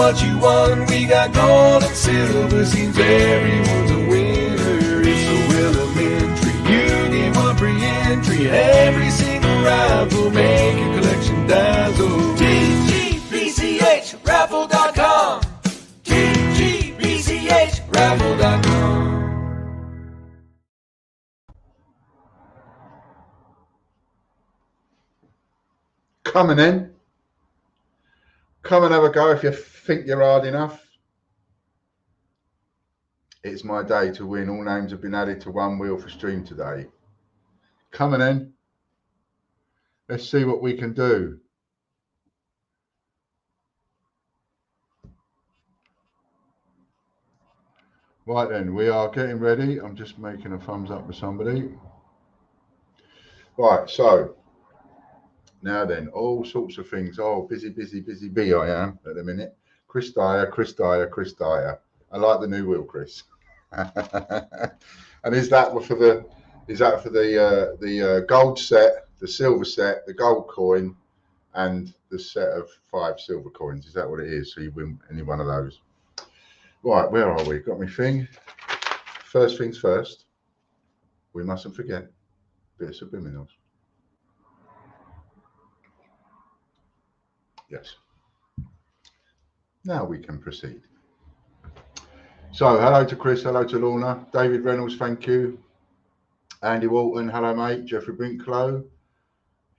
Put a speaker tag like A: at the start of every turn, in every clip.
A: what you want. We got gold and silver, seems everyone's a winner. It's so elementary. You get one free entry. Every single raffle, make your collection dazzle. TGBCHraffle.com. TGBCHraffle.com.
B: Come on in. Come and have a go if you think you're hard enough. It's my day to win. All names have been added to one wheel for stream today. Come on in. Let's see what we can do. Right then, we are getting ready. I'm just making a thumbs up with somebody. Right, so now then, all sorts of things. Oh, busy bee I am at the minute. Chris Dyer. I like the new wheel, Chris. And is that for the gold set, the silver set, the gold coin, and the set of 5 silver coins? Is that what it is? So you win any one of those. Right, where are we? Got my thing. First things first. We mustn't forget bit of subliminals. Yes. Now we can proceed. So, hello to Chris, hello to Lorna, David Reynolds, thank you. Andy Walton, hello mate. Jeffrey Brinklow,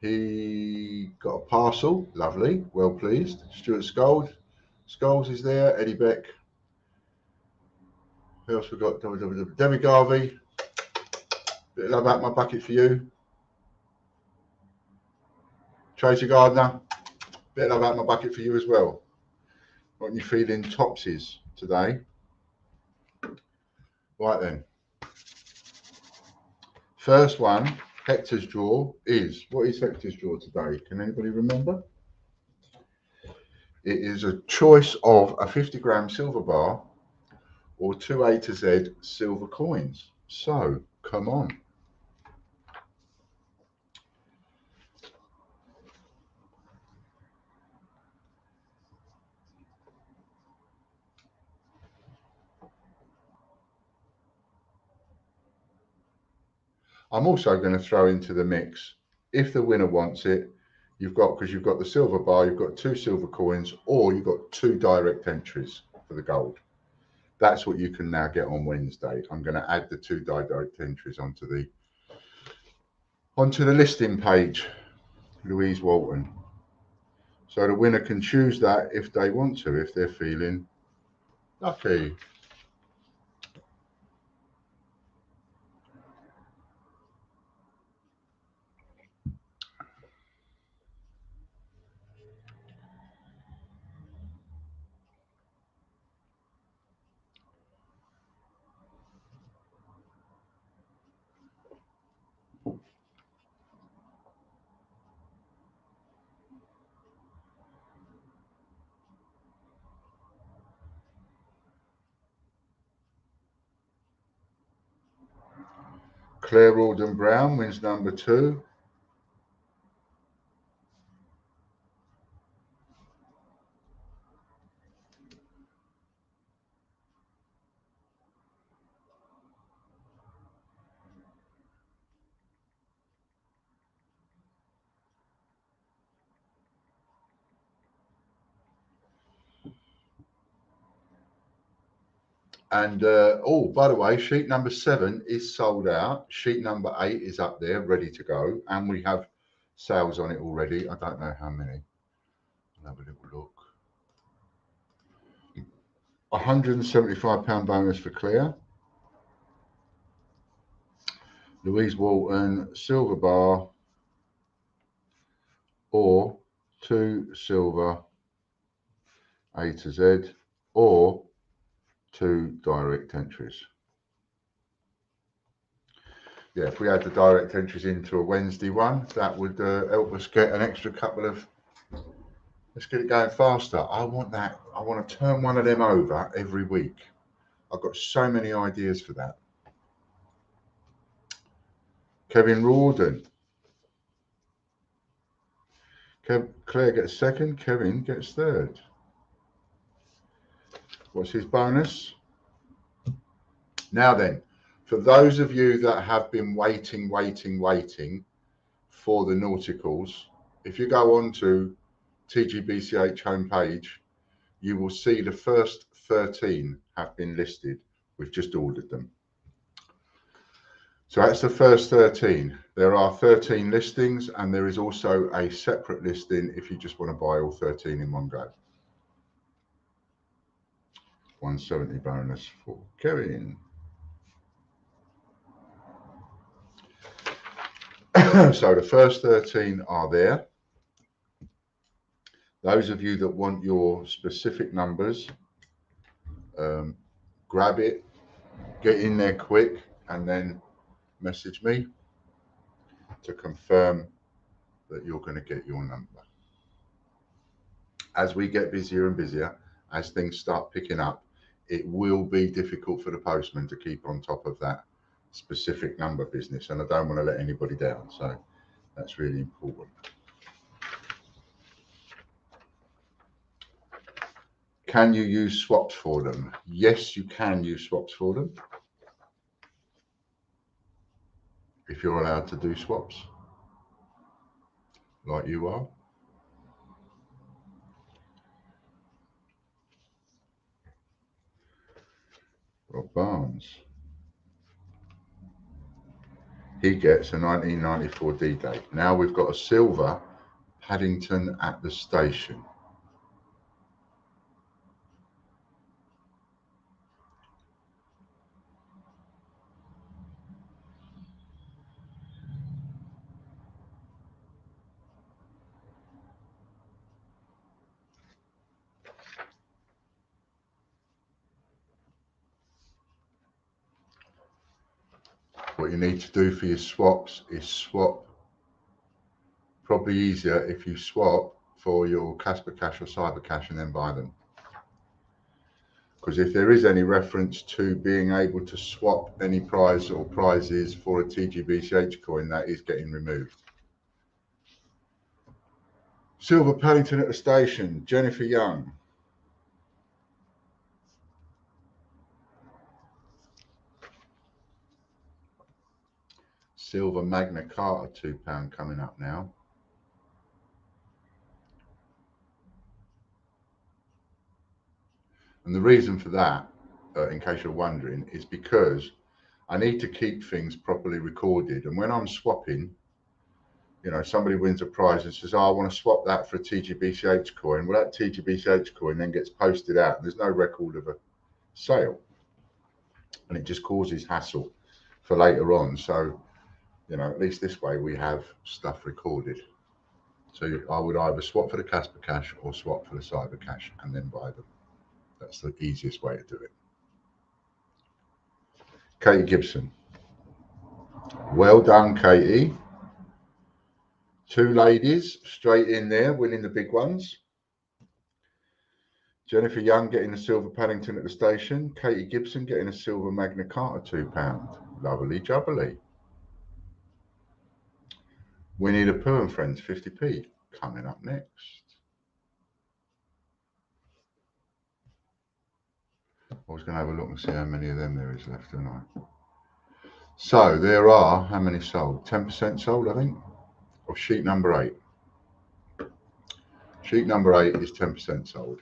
B: he got a parcel, lovely, well pleased. Stuart Scholes is there. Eddie Beck. Who else we got? Debbie Garvey, bit of love out my bucket for you. Tracy Gardner, bit of love out my bucket for you as well. What are you feeling topsies today? Right then. First one, Hector's draw is, what is Hector's draw today? Can anybody remember? It is a choice of a 50-gram silver bar or 2 A to Z silver coins. So, come on. I'm also going to throw into the mix, if the winner wants it, because you've got the silver bar, you've got 2 silver coins, or you've got 2 direct entries for the gold. That's what you can now get on Wednesday. I'm going to add the 2 direct entries onto the listing page, Louise Walton. So the winner can choose that if they want to, if they're feeling lucky. Claire Rawdon Brown wins number 2. And oh, by the way, sheet number 7 is sold out. Sheet number 8 is up there, ready to go, and we have sales on it already. I don't know how many. I'll have a little look. £175 bonus for Claire. Louise Walton, silver bar, or 2 silver A to Z, or 2 direct entries. Yeah, if we had the direct entries into a Wednesday one, that would help us get an extra couple of, let's get it going faster. I want that. I want to turn one of them over every week. I've got so many ideas for that. Kevin Rawdon. Claire gets second, Kevin gets third. What's his bonus? Now then, for those of you that have been waiting for the nauticals, if you go on to TGBCH homepage, you will see the first 13 have been listed. We've just ordered them. So that's the first 13. There are 13 listings, and there is also a separate listing if you just want to buy all 13 in one go. 170 bonus for Kevin. So the first 13 are there. Those of you that want your specific numbers, grab it, get in there quick, and then message me to confirm that you're going to get your number. As we get busier and busier, as things start picking up, it will be difficult for the postman to keep on top of that specific number business, and I don't want to let anybody down, so that's really important. Can you use swaps for them? Yes, you can use swaps for them, if you're allowed to do swaps like you are. Rob Barnes, he gets a 1994 D-Day. Now we've got a silver Paddington at the station. What you need to do for your swaps is swap. Probably easier if you swap for your Casper Cash or Cyber Cash and then buy them. Because if there is any reference to being able to swap any prize or prizes for a TGBCH coin, that is getting removed. Silver Paddington at the station, Jennifer Young. Silver Magna Carta £2 coming up now. And the reason for that, in case you're wondering, is because I need to keep things properly recorded. And when I'm swapping, you know, somebody wins a prize and says, oh, I want to swap that for a TGBCH coin. Well, that TGBCH coin then gets posted out. And there's no record of a sale. And it just causes hassle for later on. So, you know, at least this way we have stuff recorded. So I would either swap for the Casper Cash or swap for the Cyber Cash and then buy them. That's the easiest way to do it. Katie Gibson. Well done, Katie. 2 ladies straight in there, winning the big ones. Jennifer Young getting a silver Paddington at the station. Katie Gibson getting a silver Magna Carta £2. Lovely jubbly. Winnie the Pooh and Friends 50p coming up next. I was going to have a look and see how many of them there is left tonight. So there are, how many sold? 10% sold, I think, of sheet number 8. Sheet number 8 is 10% sold.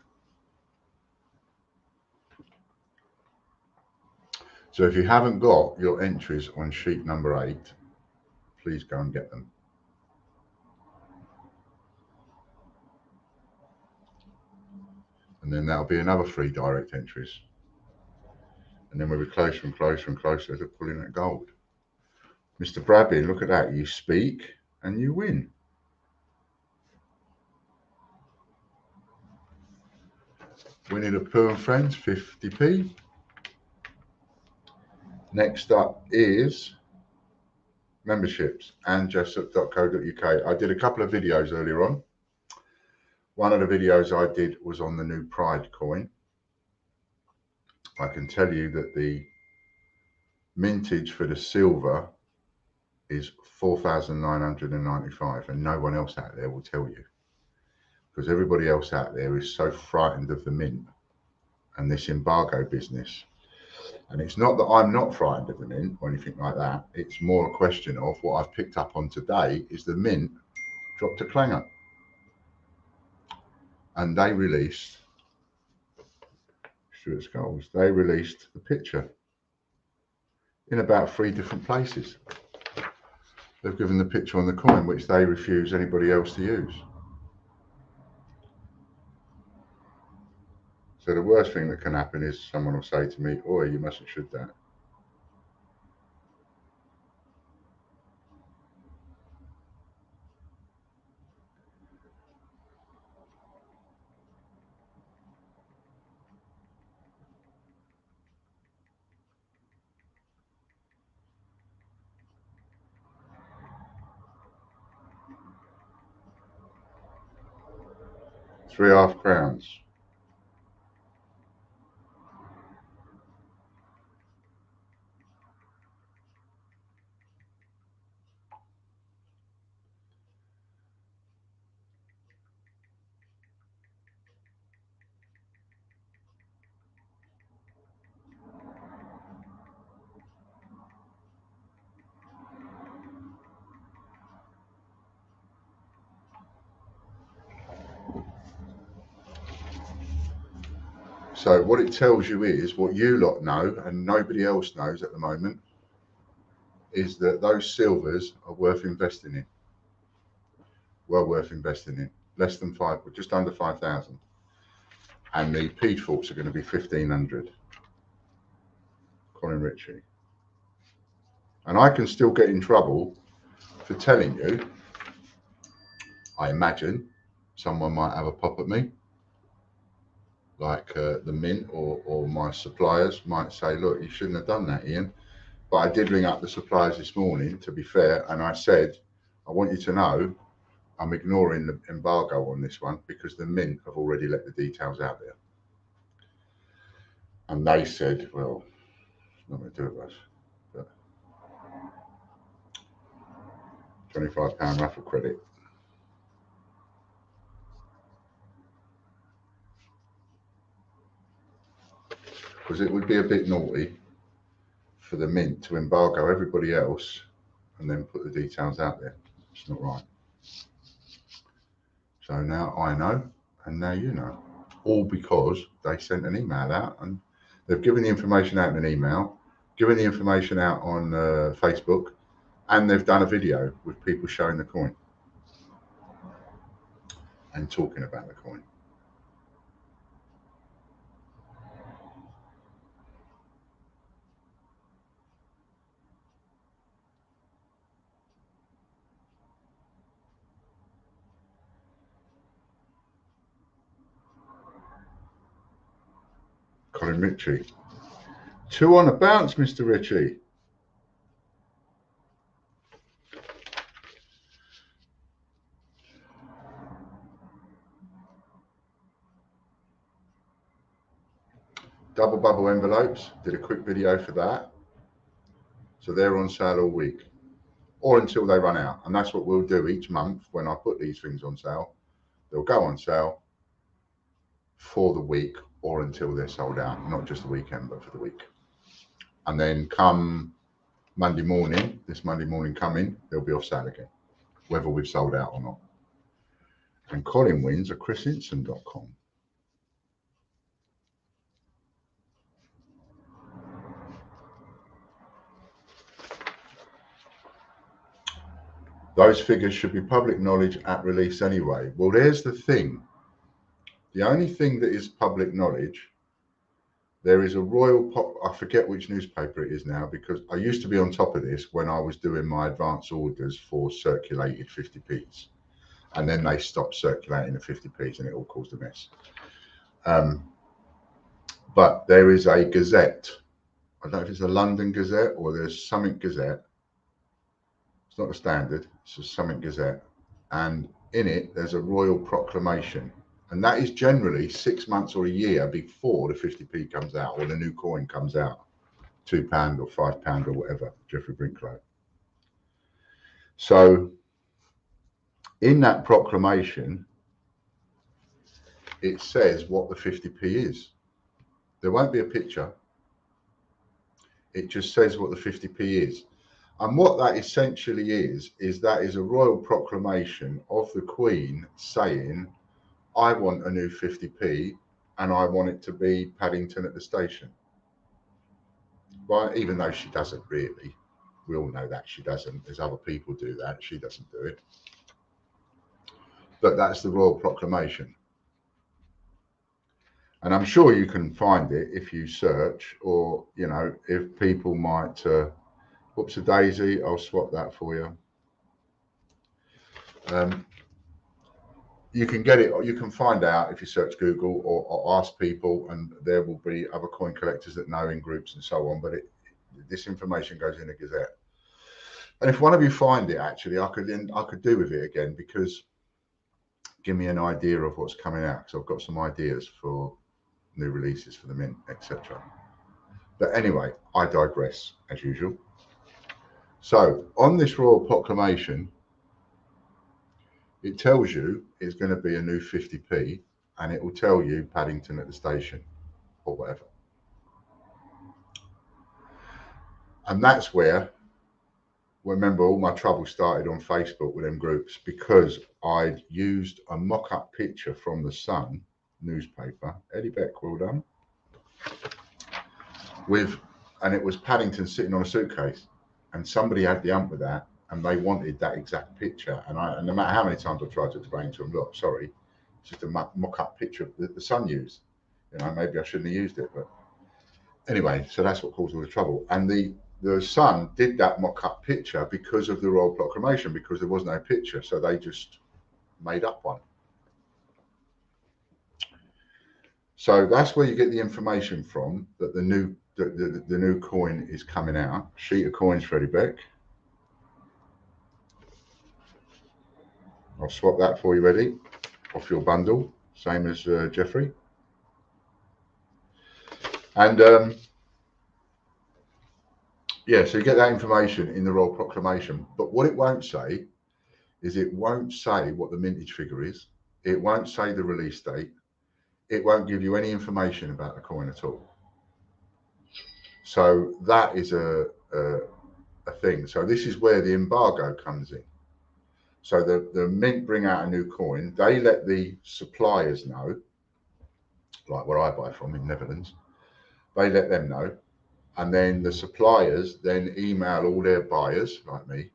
B: So if you haven't got your entries on sheet number 8, please go and get them. And then that'll be another 3 direct entries. And then we'll be closer and closer and closer to pulling that gold. Mr. Bradley, look at that. You speak and you win. Winnie the Pooh and Friends, 50p. Next up is memberships, andjessup.co.uk. I did a couple of videos earlier on. One of the videos I did was on the new Pride coin. I can tell you that the mintage for the silver is 4,995, and no one else out there will tell you, because everybody else out there is so frightened of the mint and this embargo business. And it's not that I'm not frightened of the mint or anything like that. It's more a question of what I've picked up on today is the mint dropped a clanger. And they released, Stuart Skulls, they released the picture in about 3 different places. They've given the picture on the coin, which they refuse anybody else to use. So the worst thing that can happen is someone will say to me, "Oh, you mustn't should that." £3.5 crowns. So what it tells you is, what you lot know and nobody else knows at the moment, is that those silvers are worth investing in. Well worth investing in. Less than 5, just under 5,000. And the Peaforts are going to be 1,500. Colin Ritchie. And I can still get in trouble for telling you. I imagine someone might have a pop at me, like the mint or my suppliers might say, "Look, you shouldn't have done that, Ian." But I did ring up the suppliers this morning, to be fair, and I said, "I want you to know I'm ignoring the embargo on this one because the mint have already let the details out there." And they said, "Well, it's not going to do with us, but £25 raffle credit." Because it would be a bit naughty for the mint to embargo everybody else and then put the details out there. It's not right. So now I know, and now you know. All because they sent an email out, and they've given the information out in an email, given the information out on Facebook, and they've done a video with people showing the coin and talking about the coin. Colin Ritchie. 2 on a bounce, Mr. Ritchie. Double bubble envelopes, did a quick video for that. So they're on sale all week or until they run out. And that's what we'll do each month when I put these things on sale. They'll go on sale for the week or until they're sold out, not just the weekend, but for the week. And then come Monday morning, this Monday morning coming, they'll be off sale again, whether we've sold out or not. And Colin wins at chrisinson.com. Those figures should be public knowledge at release anyway. Well, there's the thing. The only thing that is public knowledge, there is a I forget which newspaper it is now, because I used to be on top of this when I was doing my advance orders for circulated 50p's. And then they stopped circulating the 50p's and it all caused a mess. But there is a Gazette. I don't know if it's a London Gazette or there's something Gazette. It's not a Standard, it's a something Gazette. And in it, there's a royal proclamation. And that is generally 6 months or a year before the 50p comes out or the new coin comes out. £2 or £5 or whatever, Geoffrey Brinklow. So in that proclamation, it says what the 50p is. There won't be a picture. It just says what the 50p is. And what that essentially is that is a royal proclamation of the Queen saying, I want a new 50p and I want it to be Paddington at the station. Right? Even though she doesn't really. We all know that she doesn't. There's other people do that. She doesn't do it. But that's the royal proclamation. And I'm sure you can find it if you search, or, you know, if people might, whoops a daisy, I'll swap that for you. You can get it, or you can find out if you search Google or ask people, and there will be other coin collectors that know in groups and so on. But this information goes in a Gazette. And if one of you find it, actually, I could do with it again, because give me an idea of what's coming out, because I've got some ideas for new releases for the mint, etc. But anyway, I digress as usual. So on this royal proclamation, it tells you it's going to be a new 50p, and it will tell you Paddington at the station or whatever. And that's where, remember, all my trouble started on Facebook with them groups, because I'd used a mock-up picture from the Sun newspaper, Eddie Beck, well done, and it was Paddington sitting on a suitcase, and somebody had the ump with that, and they wanted that exact picture, and no matter how many times I tried to explain to them, look, sorry, it's just a mock-up picture that the Sun used. You know, maybe I shouldn't have used it, but anyway, so that's what caused all the trouble. And the Sun did that mock-up picture because of the royal proclamation, because there was no picture, so they just made up one. So that's where you get the information from, that the new coin is coming out. Sheet of coins for Eddie Beck. I'll swap that for you, Eddie, off your bundle, same as Jeffrey. And yeah, so you get that information in the royal proclamation. But what it won't say is, it won't say what the mintage figure is. It won't say the release date. It won't give you any information about the coin at all. So that is a thing. So this is where the embargo comes in. So the mint bring out a new coin. They let the suppliers know, like where I buy from in Netherlands. They let them know. And then the suppliers then email all their buyers, like me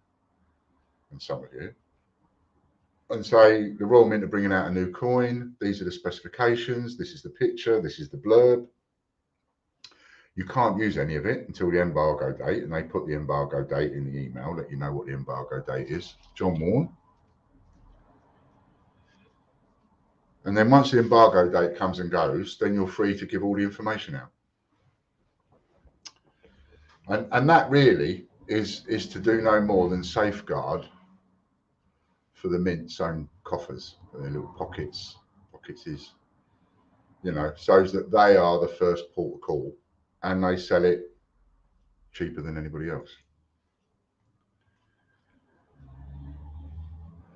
B: and some of you, and say, the Royal Mint are bringing out a new coin. These are the specifications. This is the picture. This is the blurb. You can't use any of it until the embargo date. And they put the embargo date in the email, let you know what the embargo date is. John Warren. And then once the embargo date comes and goes, then you're free to give all the information out. And that really is to do no more than safeguard for the mint's own coffers, their little pockets is, you know, so that they are the first port of call, and they sell it cheaper than anybody else.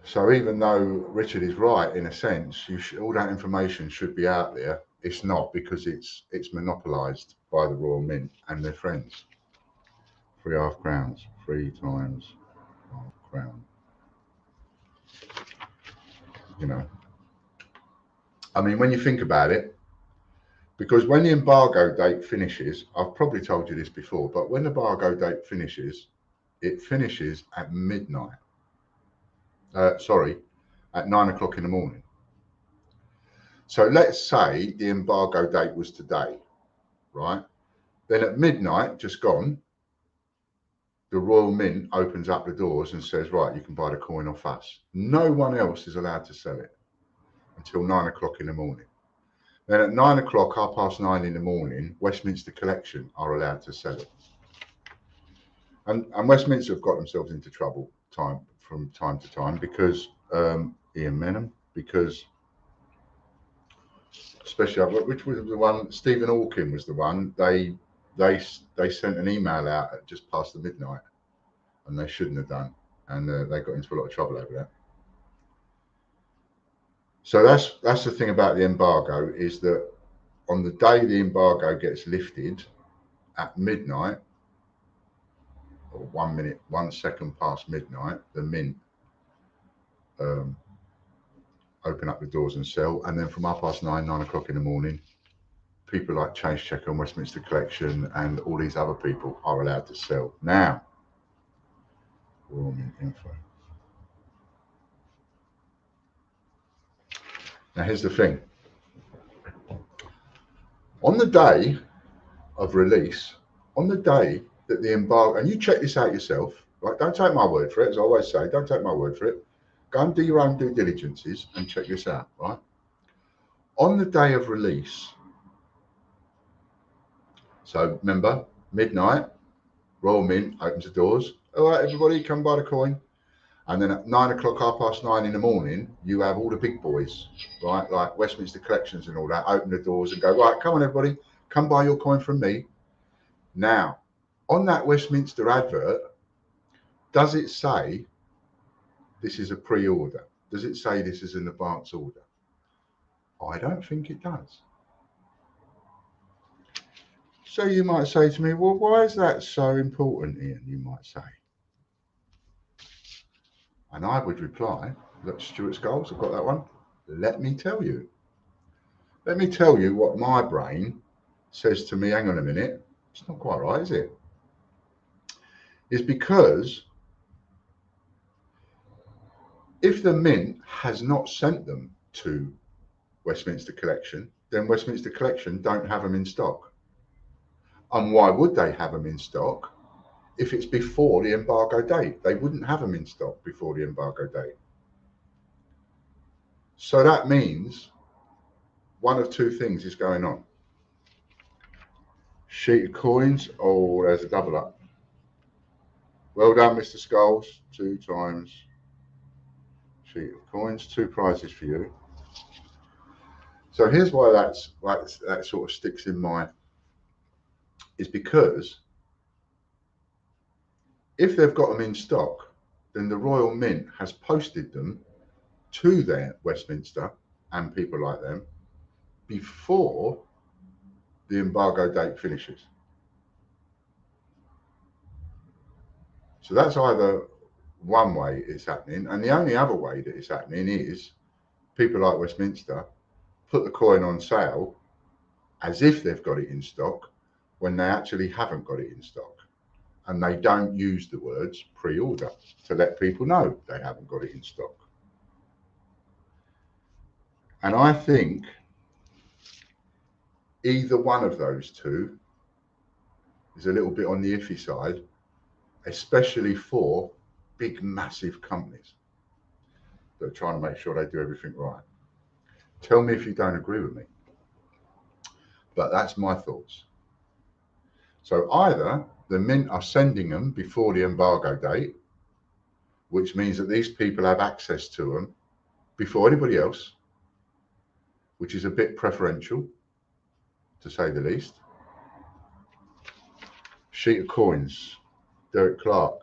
B: So even though Richard is right in a sense, all that information should be out there. It's not, because it's monopolised by the Royal Mint and their friends. 3 half crowns, 3 times half crown. You know, I mean, when you think about it, because when the embargo date finishes, I've probably told you this before, but when the embargo date finishes, it finishes at midnight. Sorry, at 9 o'clock in the morning. So let's say the embargo date was today, right? Then at midnight, just gone, the Royal Mint opens up the doors and says, right, you can buy the coin off us. No one else is allowed to sell it until 9 o'clock in the morning. Then at 9 o'clock, 9:30 in the morning, Westminster Collection are allowed to sell it. And Westminster have got themselves into trouble from time to time, because Ian Menham, because especially, which was the one, Stephen Hawking was the one, they sent an email out at just past the midnight, and they shouldn't have done, and they got into a lot of trouble over that. So that's the thing about the embargo, is that on the day the embargo gets lifted at midnight, or 1 minute, 1 second past midnight, the mint open up the doors and sell. And then from 9:30, 9 o'clock in the morning, people like Chase Checker and Westminster Collection and all these other people are allowed to sell. Now, raw mint info. Now, here's the thing. On the day of release, on the day that the embargo, and you check this out yourself, right? Don't take my word for it. As I always say, don't take my word for it. Go and do your own due diligences and check this out, right? On the day of release, so remember, midnight, Royal Mint opens the doors. All right, everybody, come buy the coin. And then at 9 o'clock, 9:30 in the morning, you have all the big boys, right? Like Westminster Collections and all that, open the doors and go, right, come on, everybody, come buy your coin from me. Now, on that Westminster advert, does it say this is a pre-order? Does it say this is an advance order? I don't think it does. So you might say to me, well, why is that so important, Ian? You might say. And I would reply, look, Stuart Scholes, I've got that one. Let me tell you. Let me tell you what my brain says to me, hang on a minute, it's not quite right, is it? It's because if the Mint has not sent them to Westminster Collection, then Westminster Collection don't have them in stock. And why would they have them in stock if it's before the embargo date? They wouldn't have them in stock before the embargo date. So that means one of two things is going on. Sheet of coins, oh, there's a double up. Well done, Mr. Scholes, 2 times. Sheet of coins, 2 prizes for you. So here's why that sort of sticks in my, is because if they've got them in stock, then the Royal Mint has posted them to their Westminster and people like them before the embargo date finishes. So that's either one way it's happening, and the only other way that it's happening is people like Westminster put the coin on sale as if they've got it in stock when they actually haven't got it in stock, and they don't use the words pre-order to let people know they haven't got it in stock. And I think either one of those two is a little bit on the iffy side, especially for big, massive companies that are trying to make sure they do everything right. Tell me if you don't agree with me. But that's my thoughts. So either the Mint are sending them before the embargo date, which means that these people have access to them before anybody else, which is a bit preferential, to say the least. Sheet of coins, Derek Clark.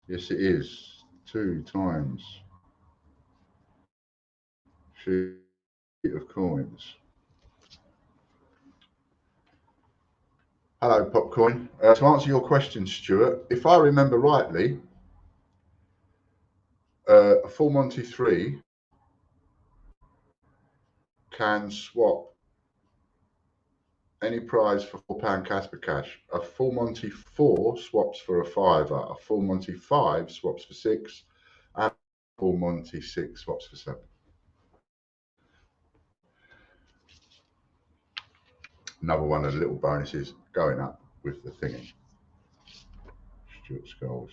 B: Yes, it is. 2 times. Sheet of coins. Hello, Popcoin. To answer your question, Stuart, if I remember rightly, a Full Monty 3 can swap any prize for £4 Casper cash. A Full Monty 4 swaps for a £5. A Full Monty 5 swaps for 6, and a Full Monty 6 swaps for 7. Another one of the little bonuses going up with the thingy. Stuart Scholes.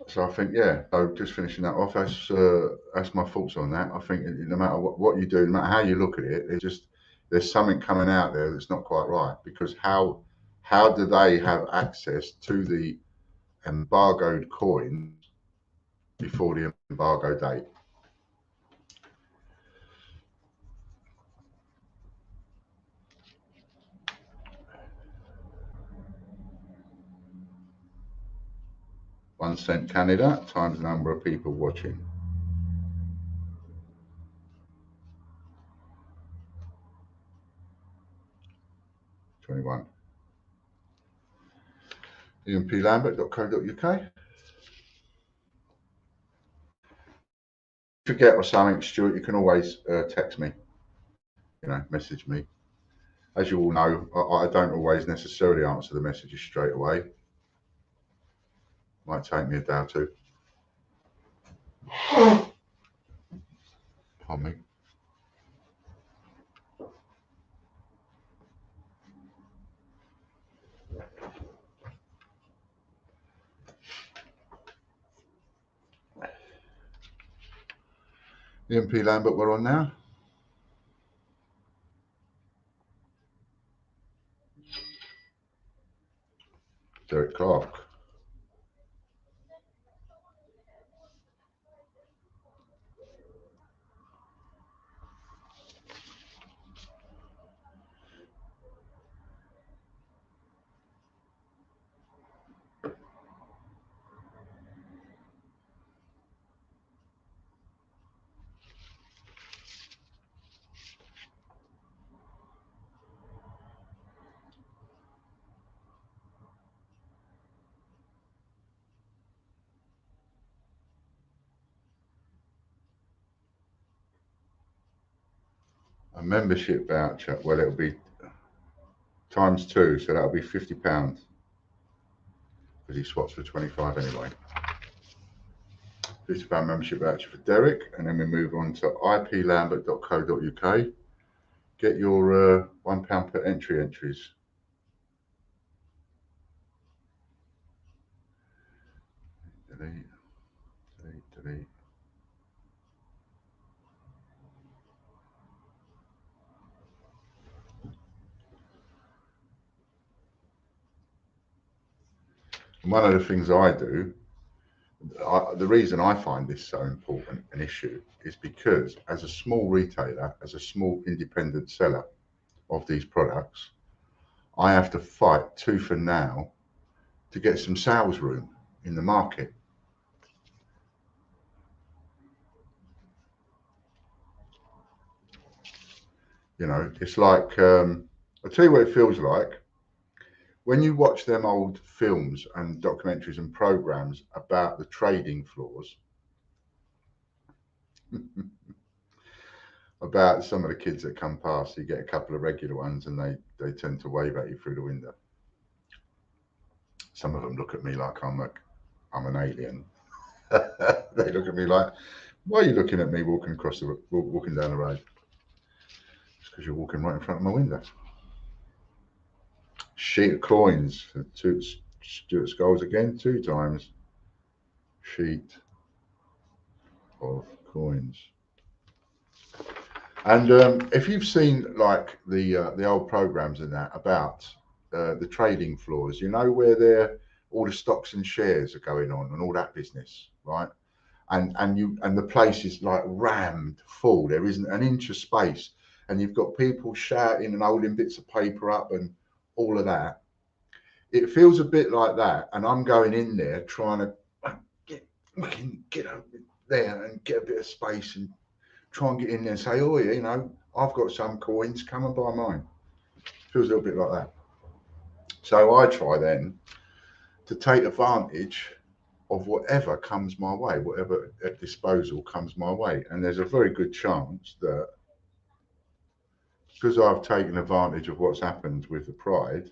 B: So I think, yeah, so just finishing that off, that's my thoughts on that. I think no matter what you do, no matter how you look at it, there's something coming out there that's not quite right, because how do they have access to the embargoed coins before the embargo date? 1 cent Canada times the number of people watching. $21. ianplambert.co.uk. Forget or something, Stuart, you can always text me, message me. As you all know, I don't always necessarily answer the messages straight away. Might take me a day or two. Pardon me. Ian P. Lambert, we're on now. Derek Clark. A membership voucher, well, it'll be times 2, so that'll be £50 because he swaps for 25 anyway. £50 membership voucher for Derek, and then we move on to iplambert.co.uk. Get your £1 per entry entries. Delete, delete, delete. And one of the things I do, the reason I find this so important an issue is because as a small retailer, as a small independent seller of these products, I have to fight tooth and nail to get some sales room in the market. It's like, I'll tell you what it feels like. When you watch them old films and documentaries and programs about the trading floors, about some of the kids that come past, you get a couple of regular ones and they tend to wave at you through the window. Some of them look at me like I'm an alien. They look at me like, why are you looking at me walking down the road? It's because you're walking right in front of my window. Sheet of coins for Stuart Scholes again, 2 times. Sheet of coins. And if you've seen like the old programs and that about the trading floors, where all the stocks and shares are going on and all that business, right? And the place is like rammed full. There isn't an inch of space, and you've got people shouting and holding bits of paper up and all of that. It feels a bit like that, and I'm going in there trying to get over there and get a bit of space and try and get in there and say, oh yeah, I've got some coins, come and buy mine. Feels a little bit like that. So I try then to take advantage of whatever comes my way, whatever at disposal comes my way. And there's a very good chance that because I've taken advantage of what's happened with the Pride,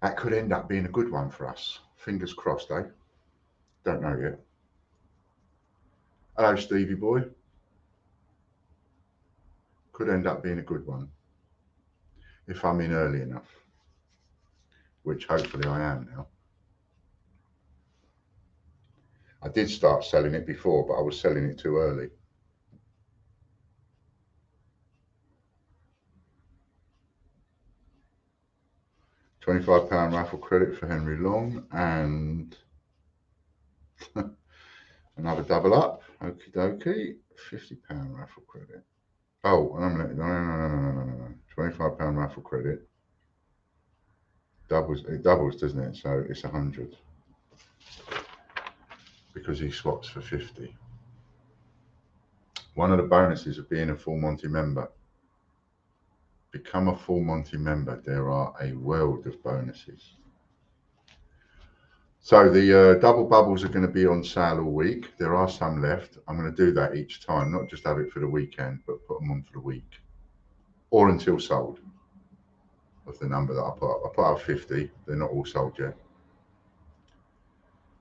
B: that could end up being a good one for us. Fingers crossed, eh? Don't know yet. Hello, Stevie boy. Could end up being a good one if I'm in early enough, which hopefully I am now. I did start selling it before, but I was selling it too early. £25 raffle credit for Henry Long and another double up. Okie dokie. £50 raffle credit. Oh, no. £25 raffle credit. It doubles, doesn't it? So it's 100. because he swaps for 50. One of the bonuses of being a Full Monty member. Become a Full Monty member. There are a world of bonuses. So the double bubbles are going to be on sale all week. There are some left. I'm going to do that each time, not just have it for the weekend, but put them on for the week or until sold of the number that I put up. I put up 50. They're not all sold yet.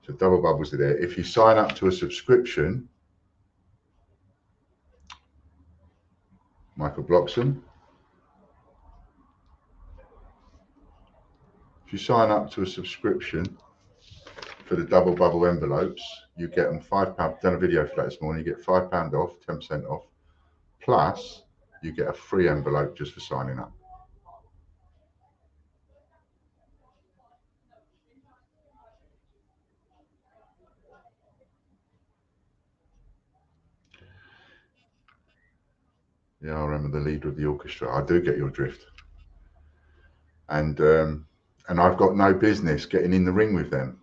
B: So double bubbles are there. If you sign up to a subscription, Michael Bloxham. If you sign up to a subscription for the double bubble envelopes, you get them £5. I've done a video for that this morning. You get £5 off, 10% off, plus you get a free envelope just for signing up. Yeah, I remember the leader of the orchestra. I do get your drift. And I've got no business getting in the ring with them.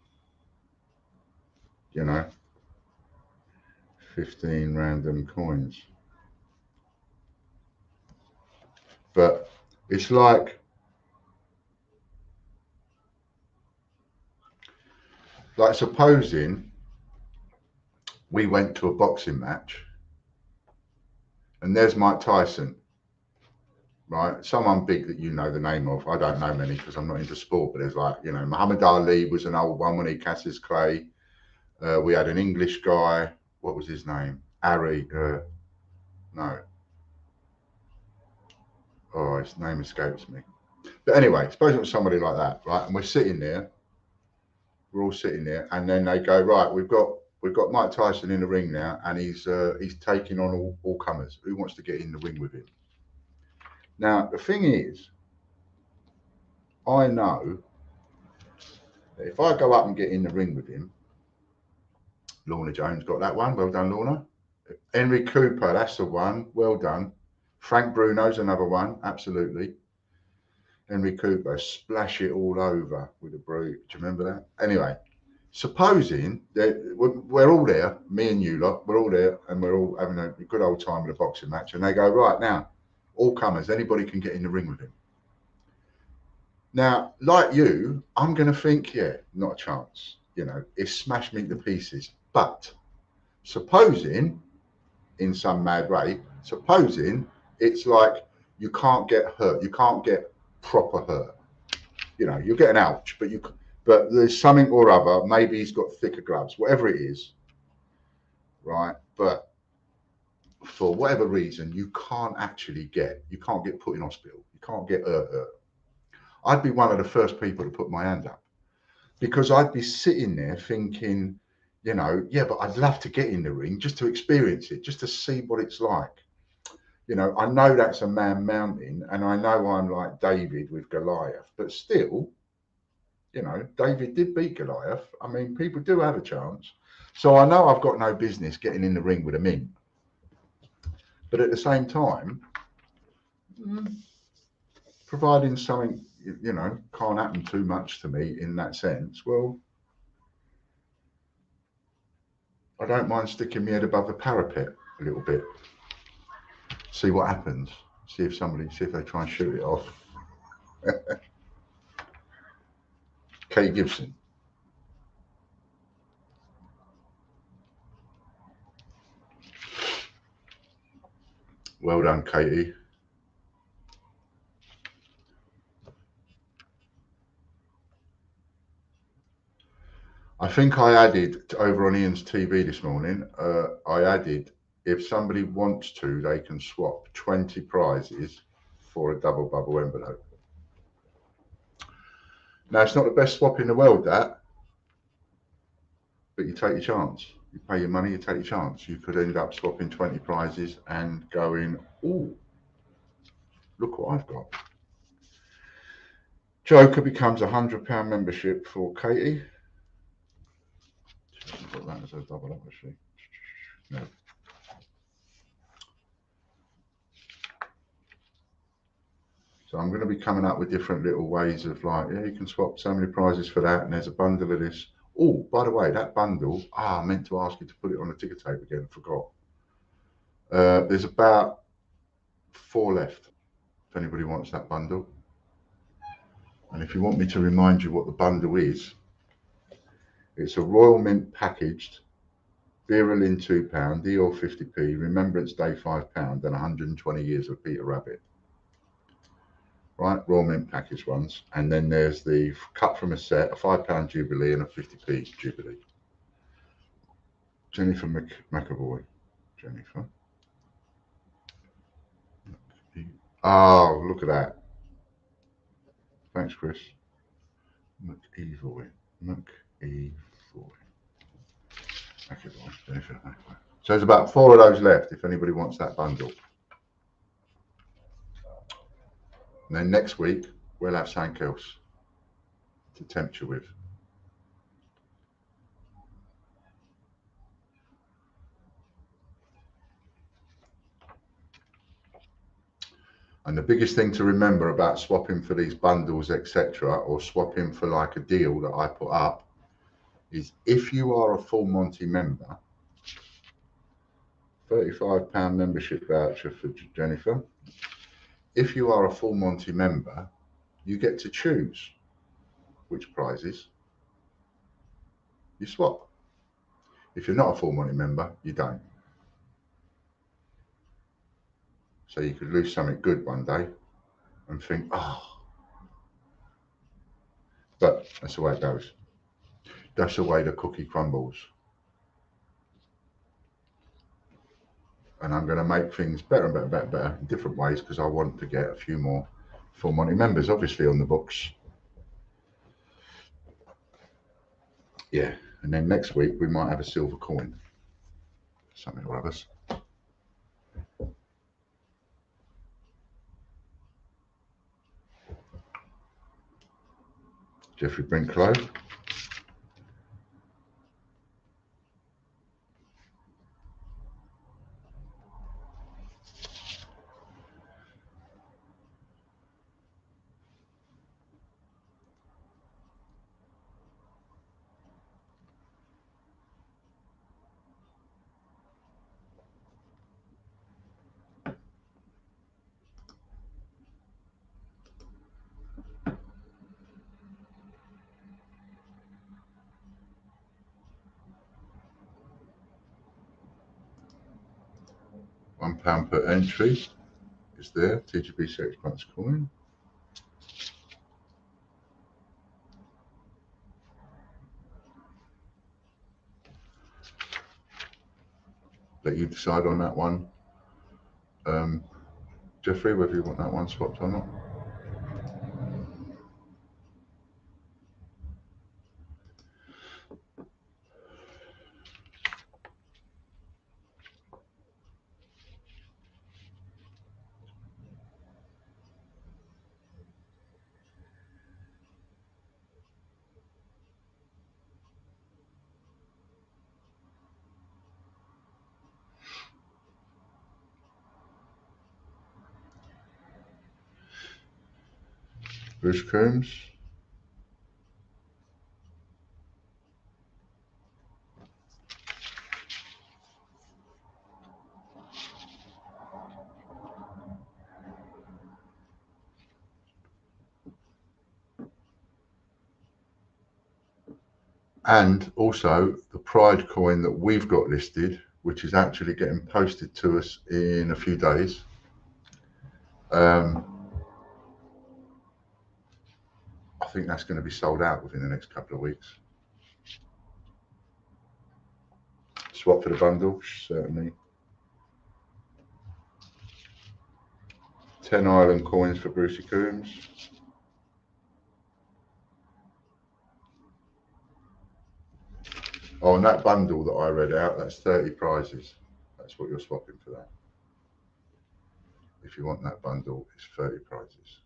B: You know, 15 random coins. But it's like supposing we went to a boxing match and there's Mike Tyson, right? Someone big that you know the name of. I don't know many because I'm not into sport, but there's like, you know, Muhammad Ali was an old one when he Cassius Clay. We had an English guy. What was his name? Harry. No. Oh, his name escapes me. But anyway, suppose it was somebody like that, right? And we're sitting there. We're all sitting there, and then they go, right, we've got Mike Tyson in the ring now, and he's taking on all comers. Who wants to get in the ring with him? Now, the thing is, I know that if I go up and get in the ring with him, Lorna Jones got that one. Well done, Lorna. Henry Cooper, that's the one. Well done. Frank Bruno's another one. Absolutely. Henry Cooper, splash it all over with a brute. Do you remember that? Anyway, supposing that we're all there, me and you lot, we're all there, and we're all having a good old time with a boxing match, and they go, right, now, all comers, anybody can get in the ring with him. Now, like you, I'm going to think, yeah, not a chance. You know, it's smash me to pieces. But supposing, in some mad way, supposing it's like you can't get hurt, you can't get proper hurt. You know, you'll get an ouch, but there's something or other. Maybe he's got thicker gloves, whatever it is, right? But for whatever reason, you can't get put in hospital. You can't get hurt. I'd be one of the first people to put my hand up, because I'd be sitting there thinking, you know, yeah, but I'd love to get in the ring just to experience it, just to see what it's like. You know, I know that's a man mountain, and I know I'm like David with Goliath, but still, you know, David did beat Goliath. I mean, people do have a chance. So I know I've got no business getting in the ring with a mint. But at the same time, providing something, you know, can't happen too much to me in that sense, well, I don't mind sticking my head above the parapet a little bit. See what happens. See if they try and shoot it off. Kate Gibson. Well done, Katie. I think I added over on Ian's TV this morning, I added, if somebody wants to, they can swap 20 prizes for a double bubble envelope. Now, it's not the best swap in the world, that, but you take your chance. You pay your money, you take your chance. You could end up swapping 20 prizes and going, oh, look what I've got. Joker becomes a £100 membership for Katie. I've got that as a double up, actually. No. So I'm going to be coming up with different little ways of like, yeah, you can swap so many prizes for that, and there's a bundle of this. Oh, by the way, that bundle, I meant to ask you to put it on the ticker tape again, forgot. There's about 4 left, if anybody wants that bundle. And if you want me to remind you what the bundle is, it's a Royal Mint packaged Vera Lynn £2, Dior 50p, Remembrance Day £5, and 120 years of Peter Rabbit. Right, Royal Mint package ones. And then there's the cut from a set, a £5 Jubilee and a 50p Jubilee. Jennifer McAvoy. Jennifer. Oh, look at that. Thanks, Chris. McEvoy. Jennifer McAvoy. So there's about 4 of those left if anybody wants that bundle. And then next week, we'll have something else to tempt you with. And the biggest thing to remember about swapping for these bundles, etc., or swapping for like a deal that I put up, is if you are a Full Monty member, £35 membership voucher for Jennifer. If you are a Full Monty member, you get to choose which prizes you swap. If you're not a Full Monty member, you don't. So you could lose something good one day and think, oh, but that's the way it goes. That's the way the cookie crumbles. And I'm going to make things better and better, better, better in different ways because I want to get a few more Full Monty members, obviously, on the books. Yeah, and then next week we might have a silver coin. Something or others. Jeffrey Brinklow. £1 per entry is there. TGB 6 months coin. Let you decide on that one, Jeffrey, whether you want that one swapped or not. Bruce Coombs. And also the Pride coin that we've got listed, which is actually getting posted to us in a few days. I think that's going to be sold out within the next couple of weeks. Swap for the bundle, certainly. 10 Island coins for Brucey Coombs. Oh, and that bundle that I read out, that's 30 prizes. That's what you're swapping for that. If you want that bundle, it's 30 prizes.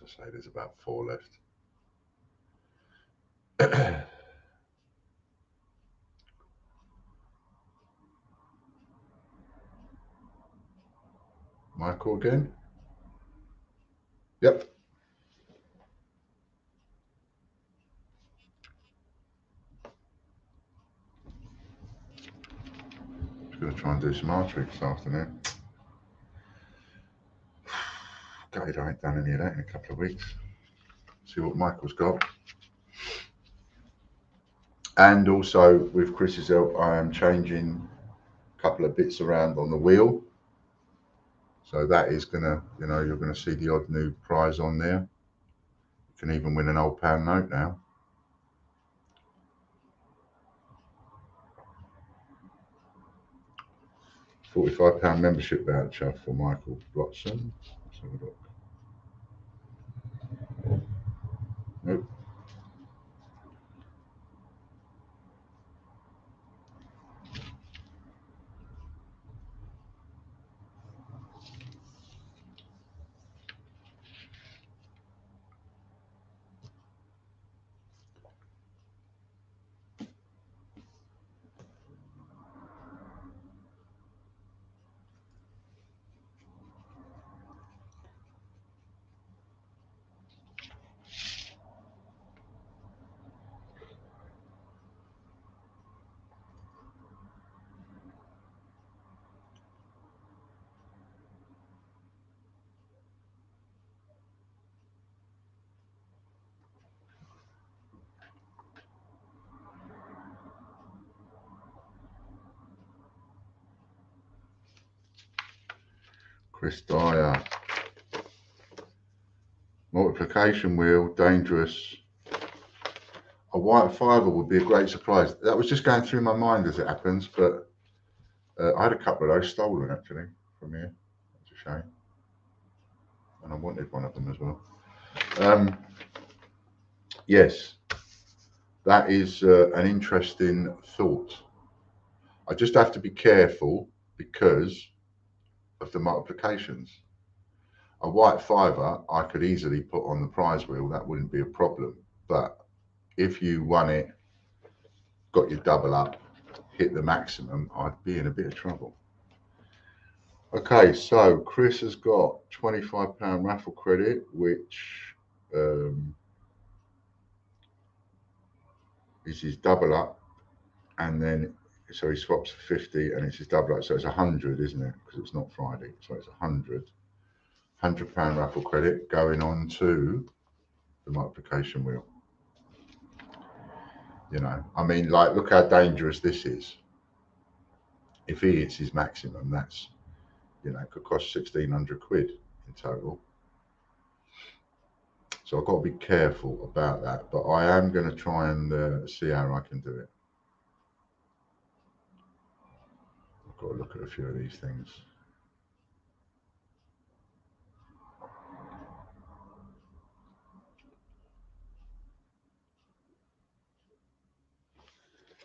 B: As I say, there's about 4 left. Michael again? Yep. Just going to try and do some archery this afternoon. Gutted I ain't done any of that in a couple of weeks. See what Michael's got. And also with Chris's help, I am changing a couple of bits around on the wheel. So that is gonna, you know, you're gonna see the odd new prize on there. You can even win an old pound note now. £45 membership voucher for Michael Blotson. Let's have a look. Nope. Chris Dyer. Multiplication wheel, dangerous. A white fiver would be a great surprise. That was just going through my mind as it happens, but I had a couple of those stolen actually from here. That's a shame. And I wanted one of them as well. Yes, that is an interesting thought. I just have to be careful because of the multiplications. A white fiver I could easily put on the prize wheel, that wouldn't be a problem. But if you won it, got your double up, hit the maximum, I'd be in a bit of trouble. Okay, so Chris has got £25 raffle credit, which is his double up, and then so he swaps for 50 and it's his double up, so it's 100, isn't it? Because it's not Friday, so it's 100. £100 raffle credit going on to the multiplication wheel. You know, I mean, like, look how dangerous this is. If he hits his maximum, that's, you know, it could cost 1,600 quid in total. So I've got to be careful about that, but I am going to try and see how I can do it. I've got to look at a few of these things.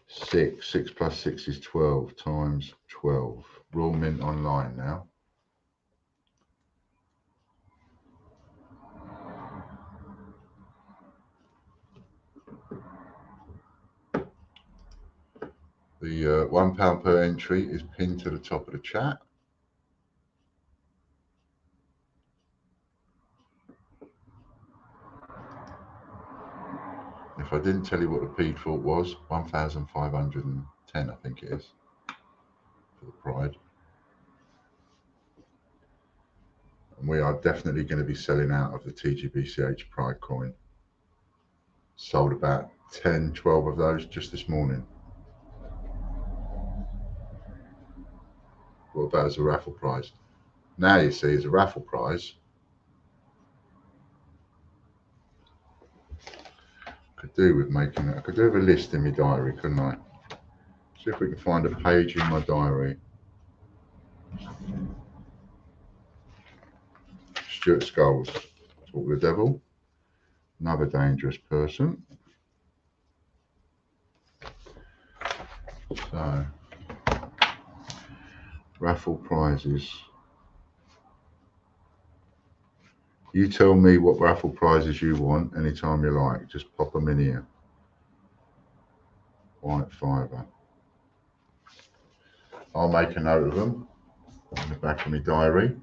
B: Six plus 6 is 12 times 12. Royal Mint online now. The £1 per entry is pinned to the top of the chat. If I didn't tell you what the P thought was, 1,510, I think it is, for the Pride. And we are definitely going to be selling out of the TGBCH Pride coin. Sold about 10, 12 of those just this morning. What about as a raffle prize? Now you see, as a raffle prize, could do with making it. I could do with a list in my diary, couldn't I? See if we can find a page in my diary. Stuart Skulls, Talk the Devil, another dangerous person. So, raffle prizes. You tell me what raffle prizes you want anytime you like. Just pop them in here. White fiver. I'll make a note of them in the back of my diary,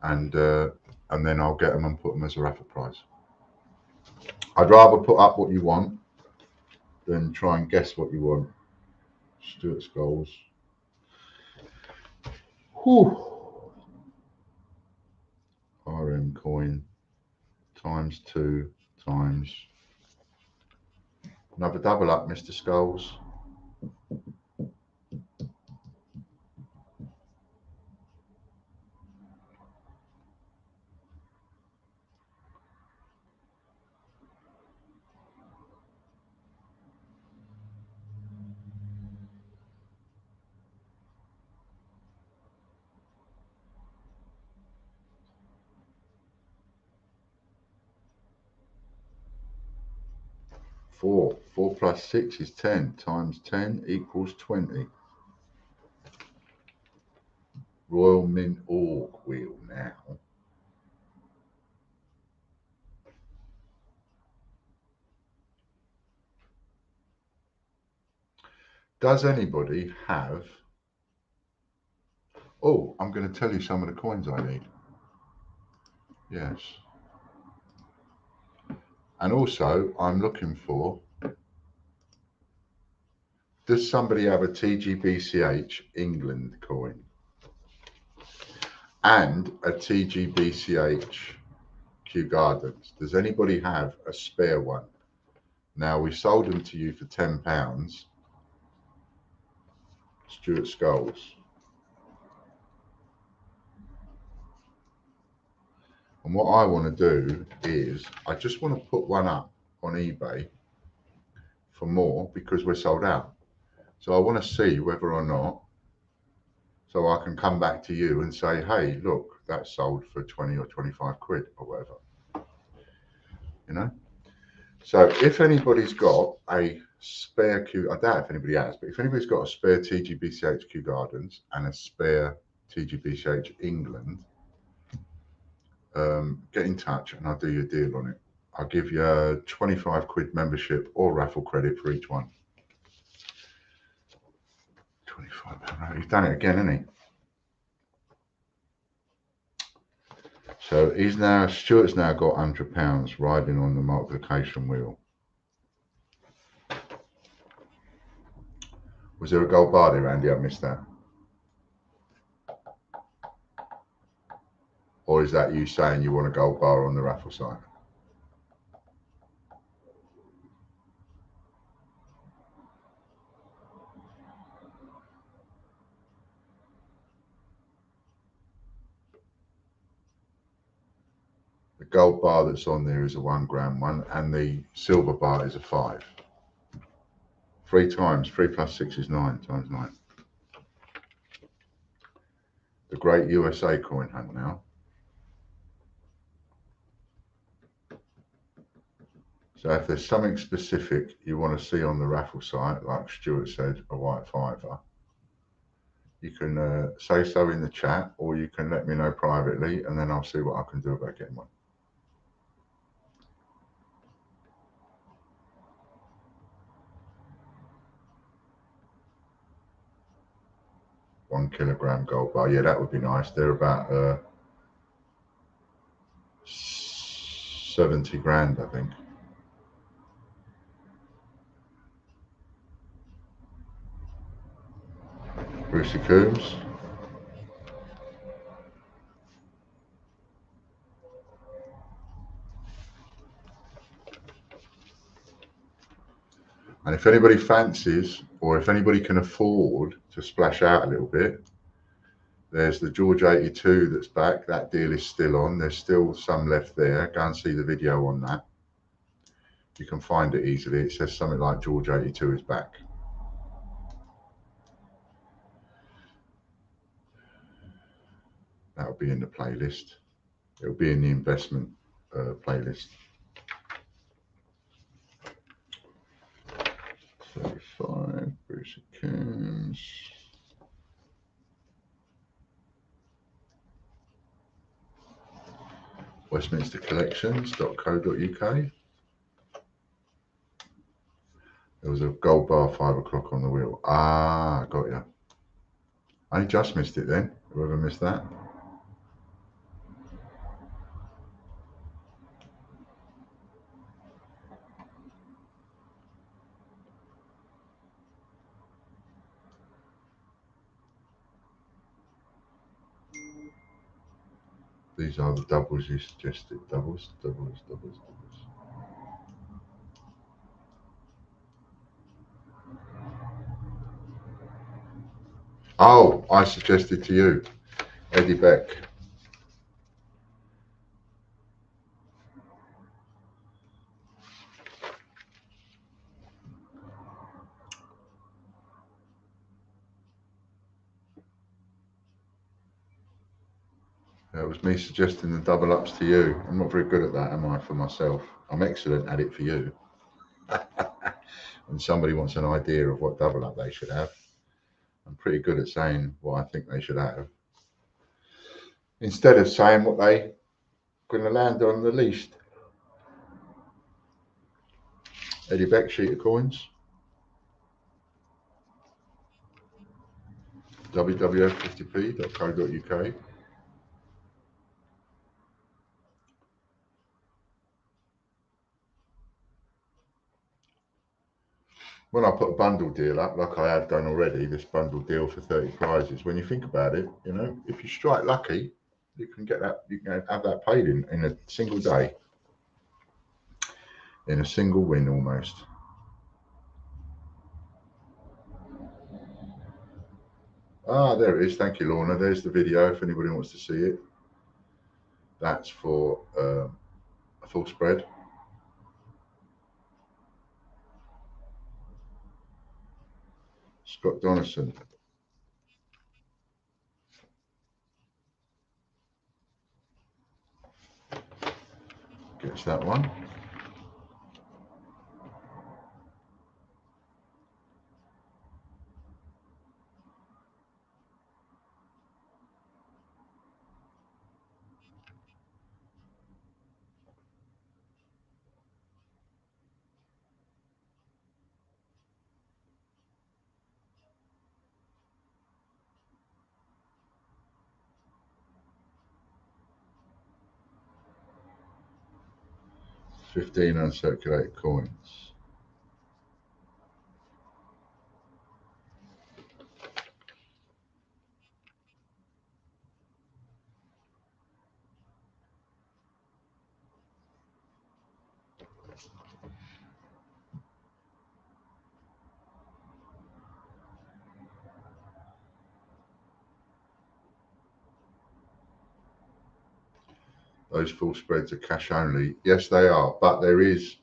B: and then I'll get them and put them as a raffle prize. I'd rather put up what you want than try and guess what you want. Stuart Skulls. Whew. RM coin times 2 times another double up, Mr. Skulls. Four plus 6 is 10 times 10 equals 20. Royal Mint Org wheel now. Does anybody have... Oh, I'm going to tell you some of the coins I need. Yes. And also, I'm looking for... Does somebody have a TGBCH England coin? And a TGBCH Kew Gardens? Does anybody have a spare one? Now, we sold them to you for £10. Stuart Skulls. And what I want to do is, I just want to put one up on eBay for more because we're sold out. So I want to see whether or not, so I can come back to you and say, hey, look, that's sold for 20 or 25 quid or whatever, you know? So if anybody's got a spare Kew, I doubt if anybody has, but if anybody's got a spare TGBCH Kew Gardens and a spare TGBCH England, get in touch and I'll do you a deal on it. I'll give you a 25 quid membership or raffle credit for each one. £25. He's done it again, hasn't he? So Stuart's now got £100 riding on the multiplication wheel. Was there a gold bar there, Andy? I missed that. Or is that you saying you want a gold bar on the raffle site? The gold bar that's on there is a 1 gram one, and the silver bar is a 5. 3 times 3 plus 6 is 9 times 9. The great USA coin hunt now. So if there's something specific you want to see on the raffle site, like Stuart said, a white fiver, you can say so in the chat, or you can let me know privately, and then I'll see what I can do about getting one. One kilogram gold bar. Yeah, that would be nice. They're about 70 grand, I think. Brucey Coombs. And if anybody fancies, or if anybody can afford to splash out a little bit, there's the George 82 that's back. That deal is still on. There's still some left there. Go and see the video on that. You can find it easily. It says something like George 82 is back. That'll be in the playlist. It'll be in the investment playlist. 35, Bruce Coombs. westminstercollections.co.uk. There was a gold bar 5 o'clock on the wheel. Ah, got you. I just missed it then. Whoever missed that. These are the doubles you suggested. Doubles. Oh, I suggested to you, Eddie Beck. That was me suggesting the double ups to you. I'm not very good at that, am I, for myself? I'm excellent at it for you. When somebody wants an idea of what double up they should have, I'm pretty good at saying what I think they should have, instead of saying what they're going to land on the least. Eddie Beck sheet of coins. wwf50p.co.uk. When I put a bundle deal up, like I have done already, this bundle deal for 30 prizes, when you think about it, you know, if you strike lucky, you can get that, you can have that paid in a single day, in a single win almost. Ah, there it is. Thank you, Lorna. There's the video if anybody wants to see it. That's for a full spread. Scott Donaldson. Gets that one. $15 uncirculated coins. Those full spreads are cash only. Yes, they are, but there is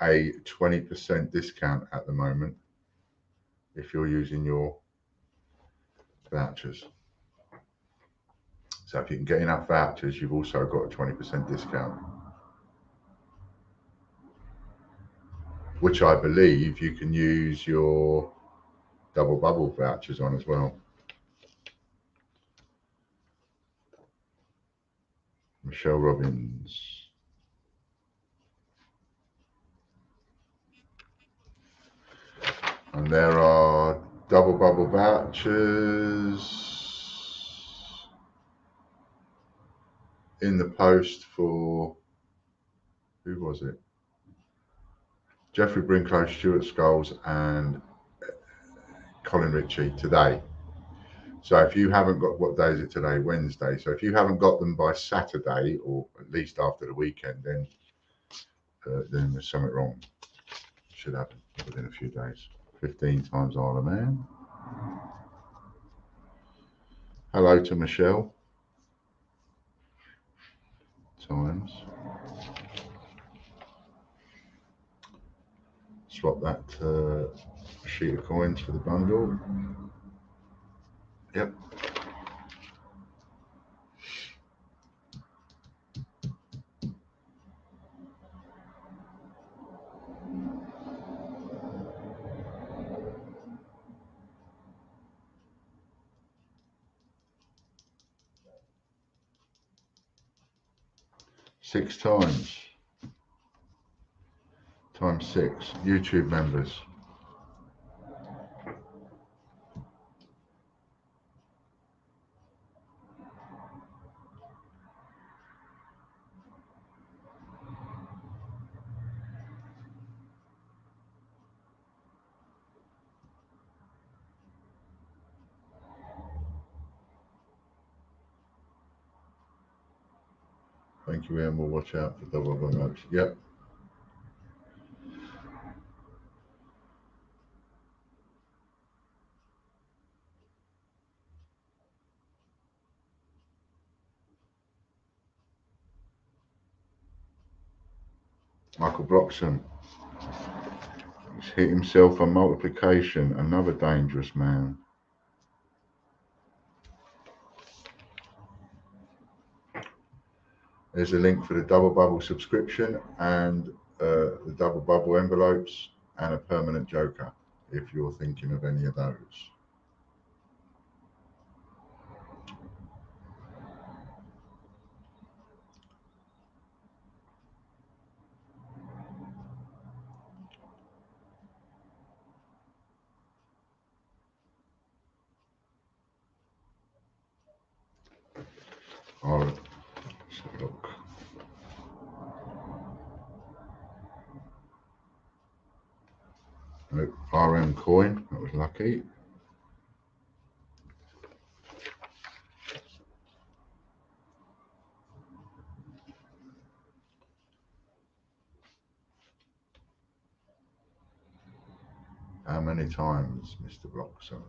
B: a 20% discount at the moment if you're using your vouchers. So if you can get enough vouchers, you've also got a 20% discount, which I believe you can use your double bubble vouchers on as well. Michelle Robbins. And there are double bubble vouchers in the post for, who was it? Jeffrey Brinklow, Stuart Scholes and Colin Ritchie today. So if you haven't got, what day is it today? Wednesday. So if you haven't got them by Saturday, or at least after the weekend, then there's something wrong. Should happen within a few days. 15 times Isle of Man. Hello to Michelle. Times. Swap that sheet of coins for the bundle. Yep. 6 times. Times 6. YouTube members. Thank you, Ian. We'll watch out for double remotes. Yep. Michael Bloxham. He's hit himself on multiplication. Another dangerous man. There's a link for the Double Bubble subscription and the Double Bubble envelopes and a permanent joker if you're thinking of any of those. Let's have a look. RM coin, that was lucky. How many times, Mr. Bloxham?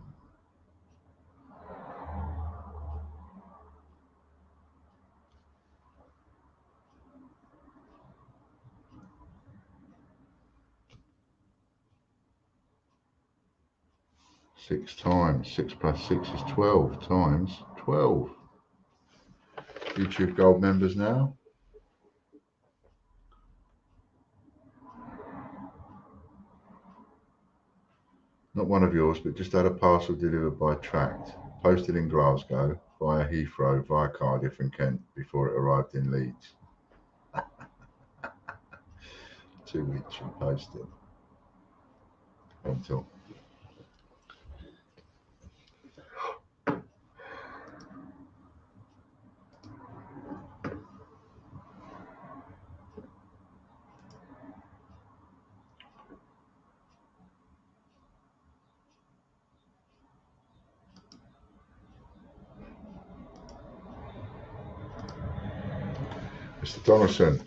B: Six times. 6 plus 6 is 12 times 12. YouTube Gold members now. Not one of yours, but just had a parcel delivered by tract, posted in Glasgow, via Heathrow, via Cardiff and Kent before it arrived in Leeds. 2 weeks from posting. Until Mr. Donaldson.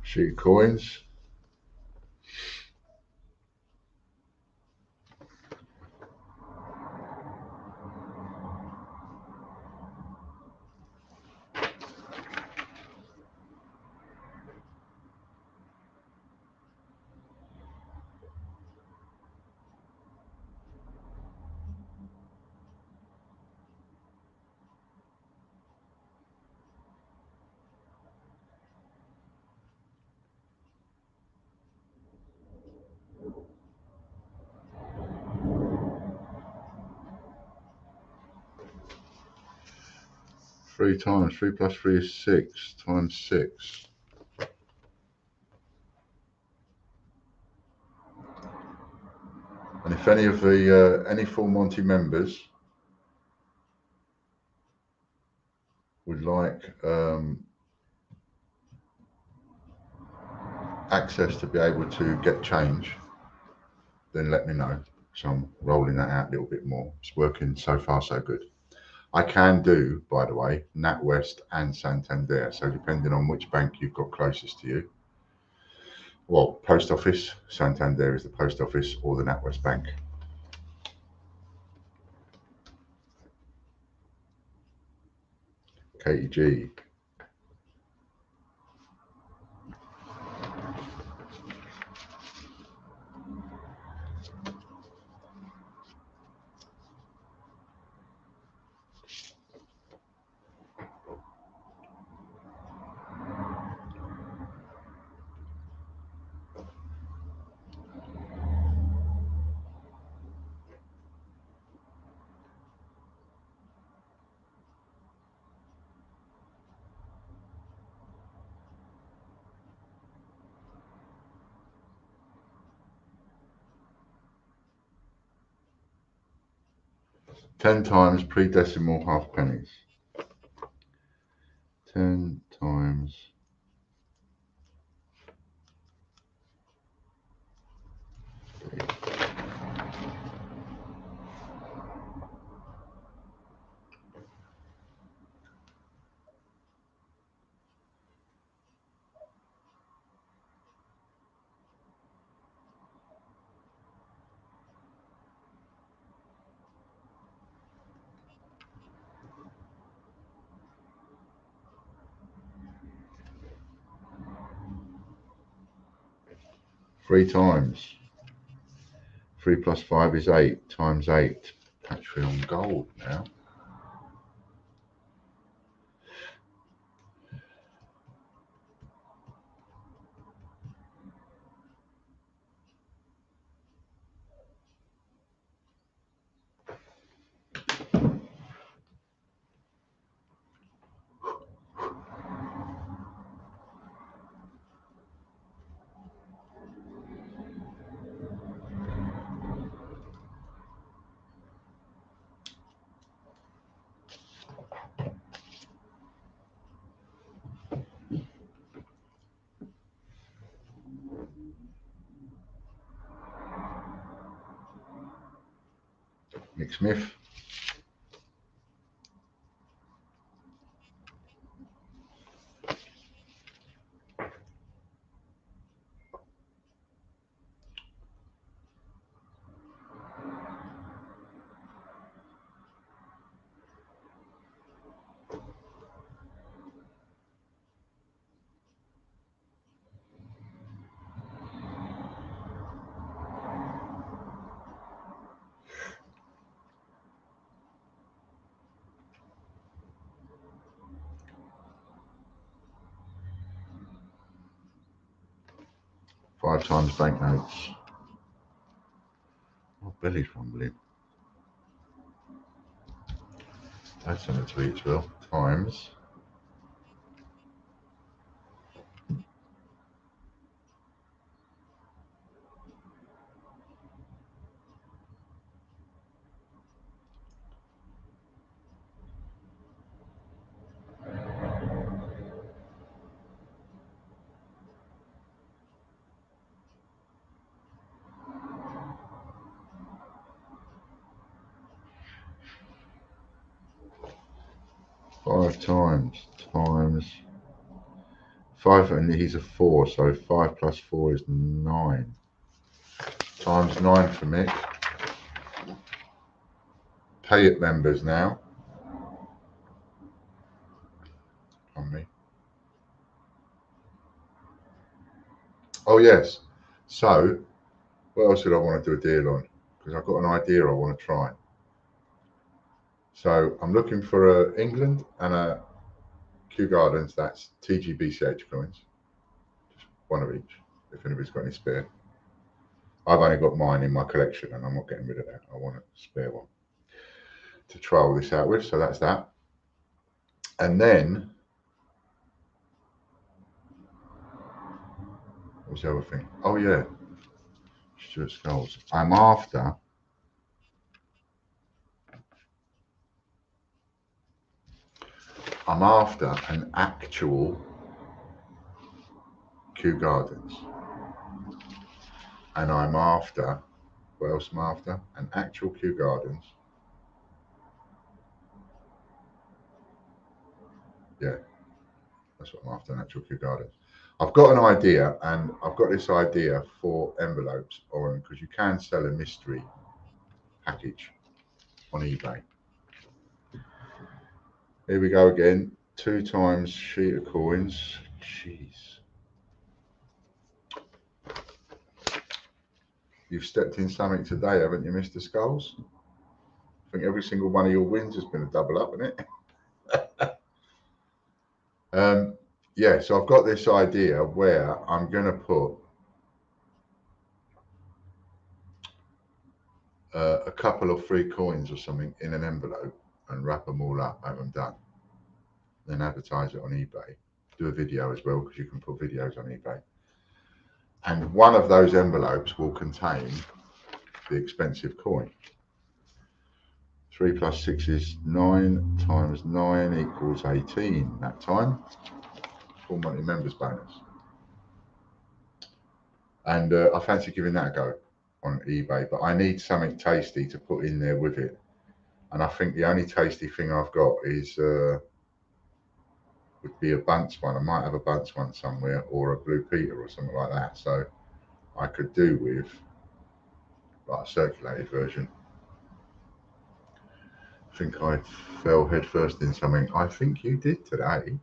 B: Sheet coins. Three times. 3 plus 3 is 6 times 6. And if any of the any Full Monty members would like access to be able to get change, then let me know. So I'm rolling that out a little bit more. It's working so far so good. I can do, by the way, NatWest and Santander. So depending on which bank you've got closest to you, well, post office, Santander is the post office, or the NatWest Bank. Katie G. Ten times pre-decimal half pennies. 10 times. Three times. 3 plus 5 is 8 times 8. Patreon gold now. Nick Smith. Five times banknotes. Oh, belly's rumbling. That's something to eat as well. Times. Five times. Times. 5, and he's a 4, so 5 plus 4 is 9. Times 9 for Mick. Pay it members now. On me. Oh yes. So, what else did I want to do a deal on? Because I've got an idea I want to try. So I'm looking for a England and a Kew Gardens. That's TGBCH coins. Just one of each. If anybody's got any spare. I've only got mine in my collection, and I'm not getting rid of that. I want a spare one to try all this out with. So that's that. And then, what was the other thing? Oh yeah, Stuart Skulls. I'm after an actual Kew Gardens. And I'm after, what else am I after? An actual Kew Gardens. Yeah, that's what I'm after, an actual Kew Gardens. I've got an idea, and I've got this idea for envelopes, or because you can sell a mystery package on eBay. Here we go again. 2 times sheet of coins. Jeez. You've stepped in something today, haven't you, Mr. Skulls? I think every single one of your wins has been a double up, isn't it? Yeah, so I've got this idea where I'm going to put a couple of free coins or something in an envelope and wrap them all up, have them done. Then advertise it on eBay. Do a video as well, because you can put videos on eBay. And one of those envelopes will contain the expensive coin. 3 plus 6 is 9 times 9 equals 18 that time. Full money members bonus. And I fancy giving that a go on eBay, but I need something tasty to put in there with it. And I think the only tasty thing I've got is would be a Bunce one. I might have a Bunce one somewhere, or a Blue Peter or something like that. So I could do with like a circulated version. I think I fell headfirst in something. I think you did today.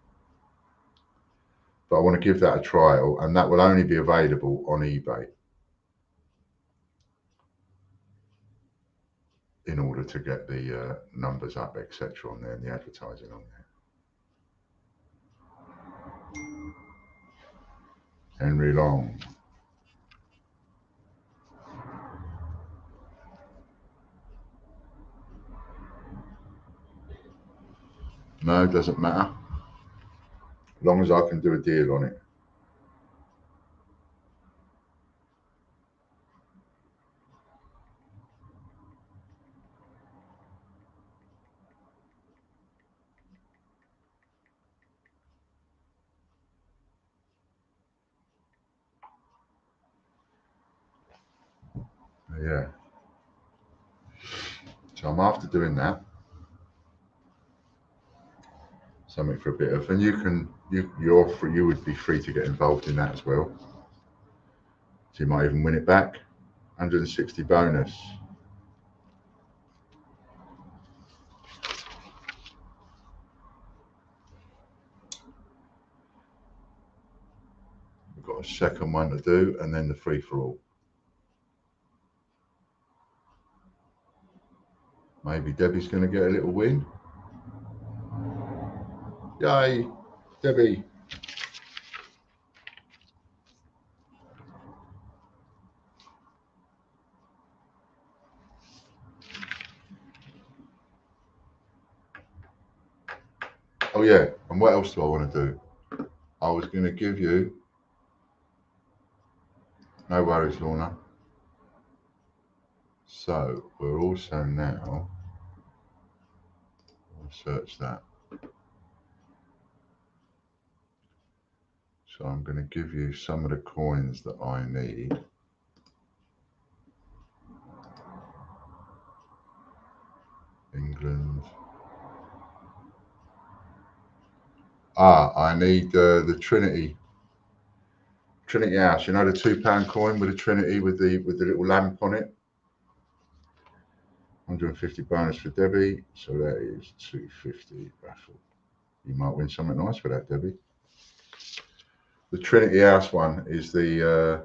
B: But I want to give that a trial, and that will only be available on eBay in order to get the numbers up, etc. on there and the advertising on there. Henry Long. No, doesn't matter. As long as I can do a deal on it. Yeah. So I'm after doing that. Something for a bit of, and you would be free to get involved in that as well. So you might even win it back. 160 bonus. We've got a second one to do, and then the free for all. Maybe Debbie's going to get a little win. Yay, Debbie. Oh yeah, and what else do I want to do? I was going to give you, no worries, Lorna. So we're also now, I'll search that. So I'm going to give you some of the coins that I need. England. I need the Trinity House. You know, the £2 coin with the Trinity with the little lamp on it. 150 bonus for Debbie. So that is 250 raffle. You might win something nice for that, Debbie. The Trinity House one is the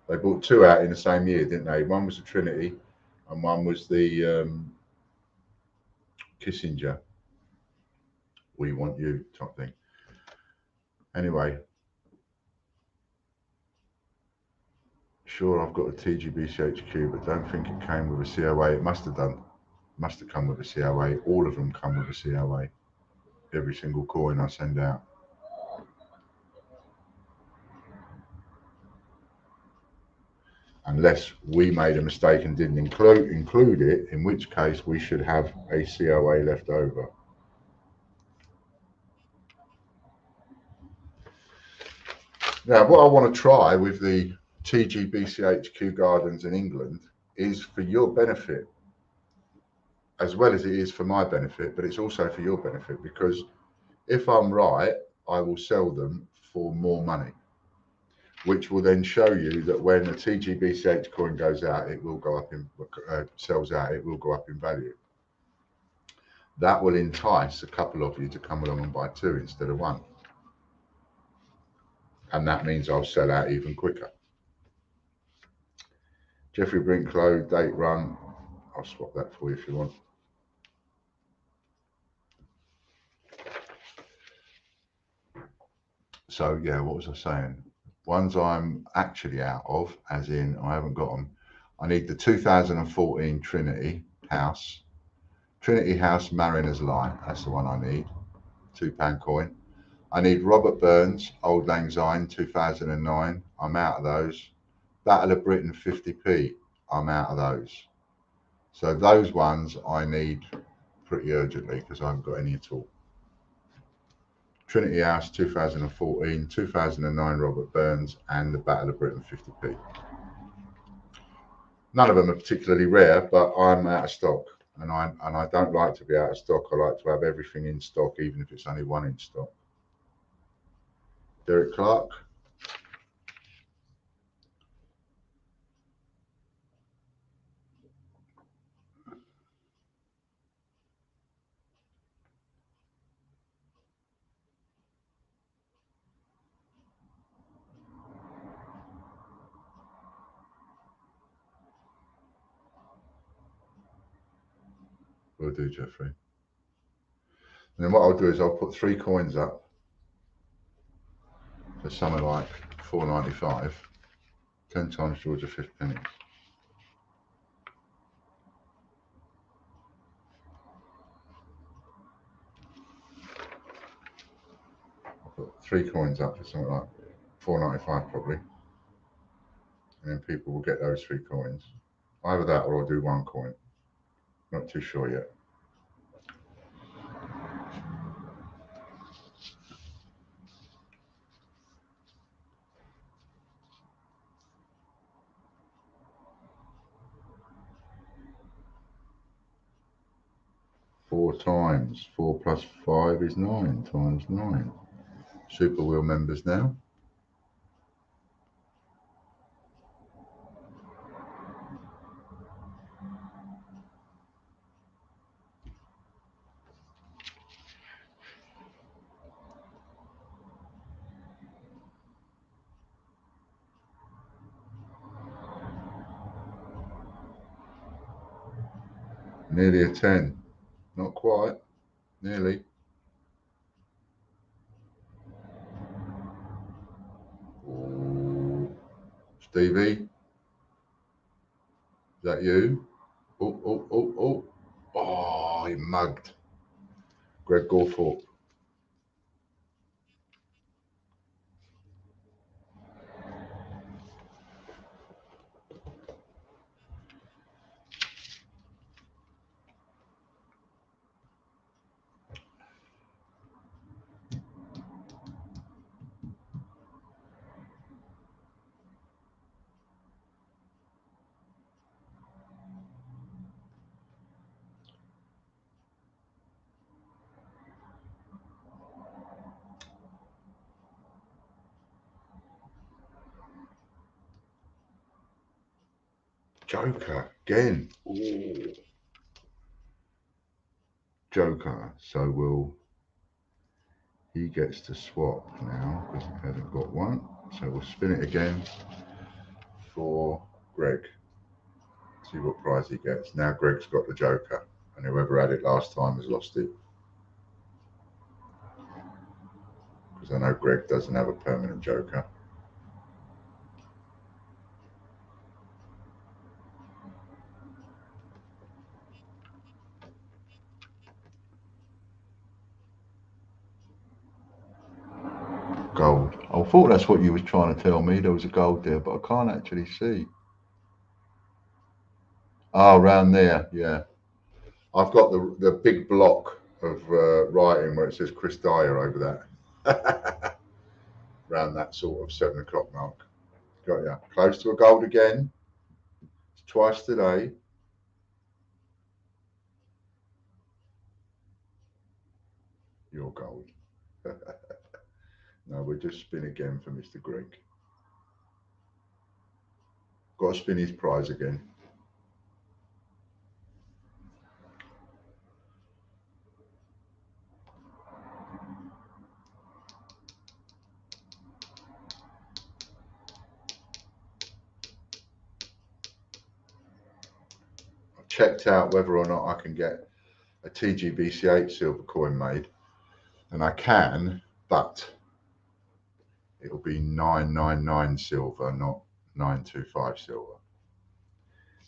B: they bought 2 out in the same year, didn't they? One was the Trinity, and one was the Kissinger. We want you type thing. Anyway, sure, I've got a TGBCHQ, but don't think it came with a COA. It must have done. Must have come with a COA. All of them come with a COA. Every single coin I send out. Unless we made a mistake and didn't include it, in which case we should have a COA left over. Now, what I want to try with the TGBCHQ Gardens in England is for your benefit, as well as it is for my benefit, but it's also for your benefit, because if I'm right, I will sell them for more money, which will then show you that when a TGBCH coin goes out, it will go up in sells out, it will go up in value. That will entice a couple of you to come along and buy 2 instead of 1. And that means I'll sell out even quicker. Jeffrey Brinklow, date run. I'll swap that for you if you want. So yeah, what was I saying? Ones I'm actually out of, as in I haven't got them. I need the 2014 Trinity House. Trinity House Mariner's Light. That's the one I need. £2 coin. I need Robert Burns, Old Lang Syne, 2009. I'm out of those. Battle of Britain, 50p. I'm out of those. So those ones I need pretty urgently because I haven't got any at all. Trinity House, 2014, 2009 Robert Burns, and the Battle of Britain, 50p. None of them are particularly rare, but I'm out of stock, and I don't like to be out of stock. I like to have everything in stock, even if it's only 1 in stock. Derek Clark. Will do, Jeffrey. And then what I'll do is I'll put 3 coins up for something like £4.95, 10 times Georgia 50 pennies. I'll put 3 coins up for something like £4.95 probably, and then people will get those 3 coins. Either that or I'll do 1 coin. Not too sure yet. Four times 4 plus 5 is 9 times 9. Super Wheel members now. Nearly a 10. Not quite. Nearly. Ooh. Stevie? Is that you? Oh, oh, oh, oh. Oh, he mugged. Greg Gorthorpe. Joker again. Ooh. Joker. So he gets to swap now because he hasn't got one. So we'll spin it again for Greg. See what prize he gets. Now Greg's got the Joker, and whoever had it last time has lost it. Because I know Greg doesn't have a permanent Joker. Gold. I thought that's what you was trying to tell me. There was a gold there, but I can't actually see. Oh, around there, yeah. I've got the big block of writing where it says Chris Dyer over that. Around that sort of 7 o'clock mark. Got ya. Close to a gold again. It's twice today. Your gold. No, we'll just spin again for Mr. Greg. Got to spin his prize again. checked out whether or not I can get a TGBC8 silver coin made, and I can, but it'll be 999 silver, not 925 silver.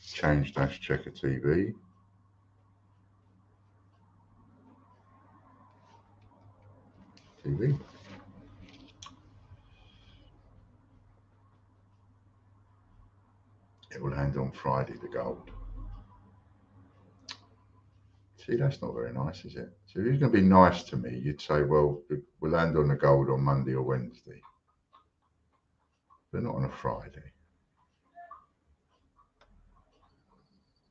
B: Change dash checker TV. It will land on Friday, the gold. See, that's not very nice, is it? So if you're going to be nice to me, you'd say, well, we'll land on the gold on Monday or Wednesday, but not on a Friday.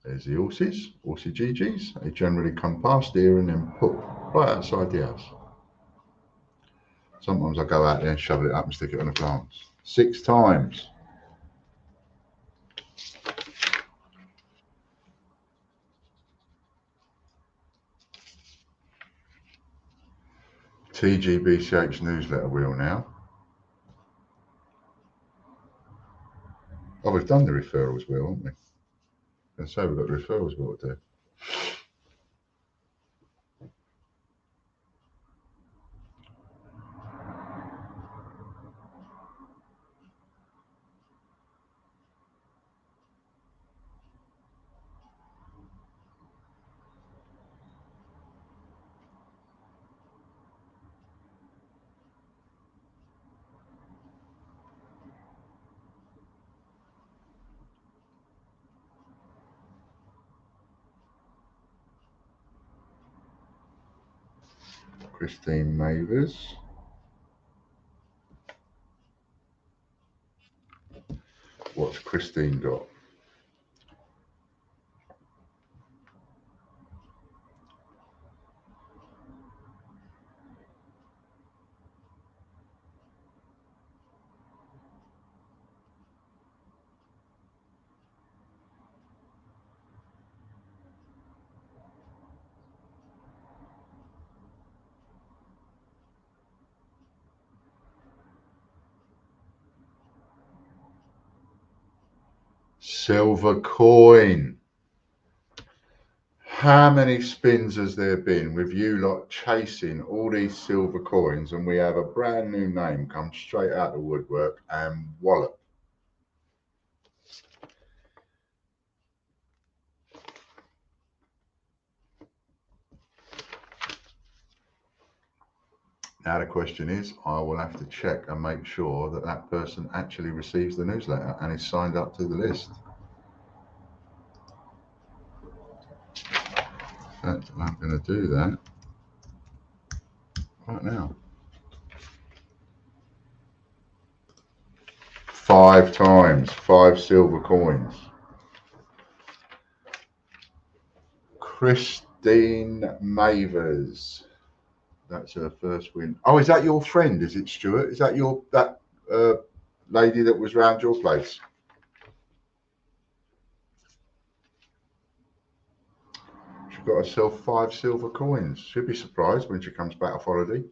B: There's the horses, horsey GGs. They generally come past here and then put right outside the house. Sometimes I go out there and shovel it up and stick it on the plants. 6 times. TGBCH newsletter wheel now. Oh, we've done the referrals wheel, haven't we? And so we've got the referrals wheel to do. Christine Mavers. What's Christine got? Silver coin. How many spins has there been with you lot chasing all these silver coins, and we have a brand new name come straight out of the woodwork and wallop? Now the question is, I will have to check and make sure that that person actually receives the newsletter and is signed up to the list. In fact, I'm going to do that right now. 5 times, 5 silver coins. Christine Mavers. That's her first win. Oh, is that your friend? Is it Stuart? Is that that lady that was round your place? She got herself 5 silver coins. She'll be surprised when she comes back off holiday.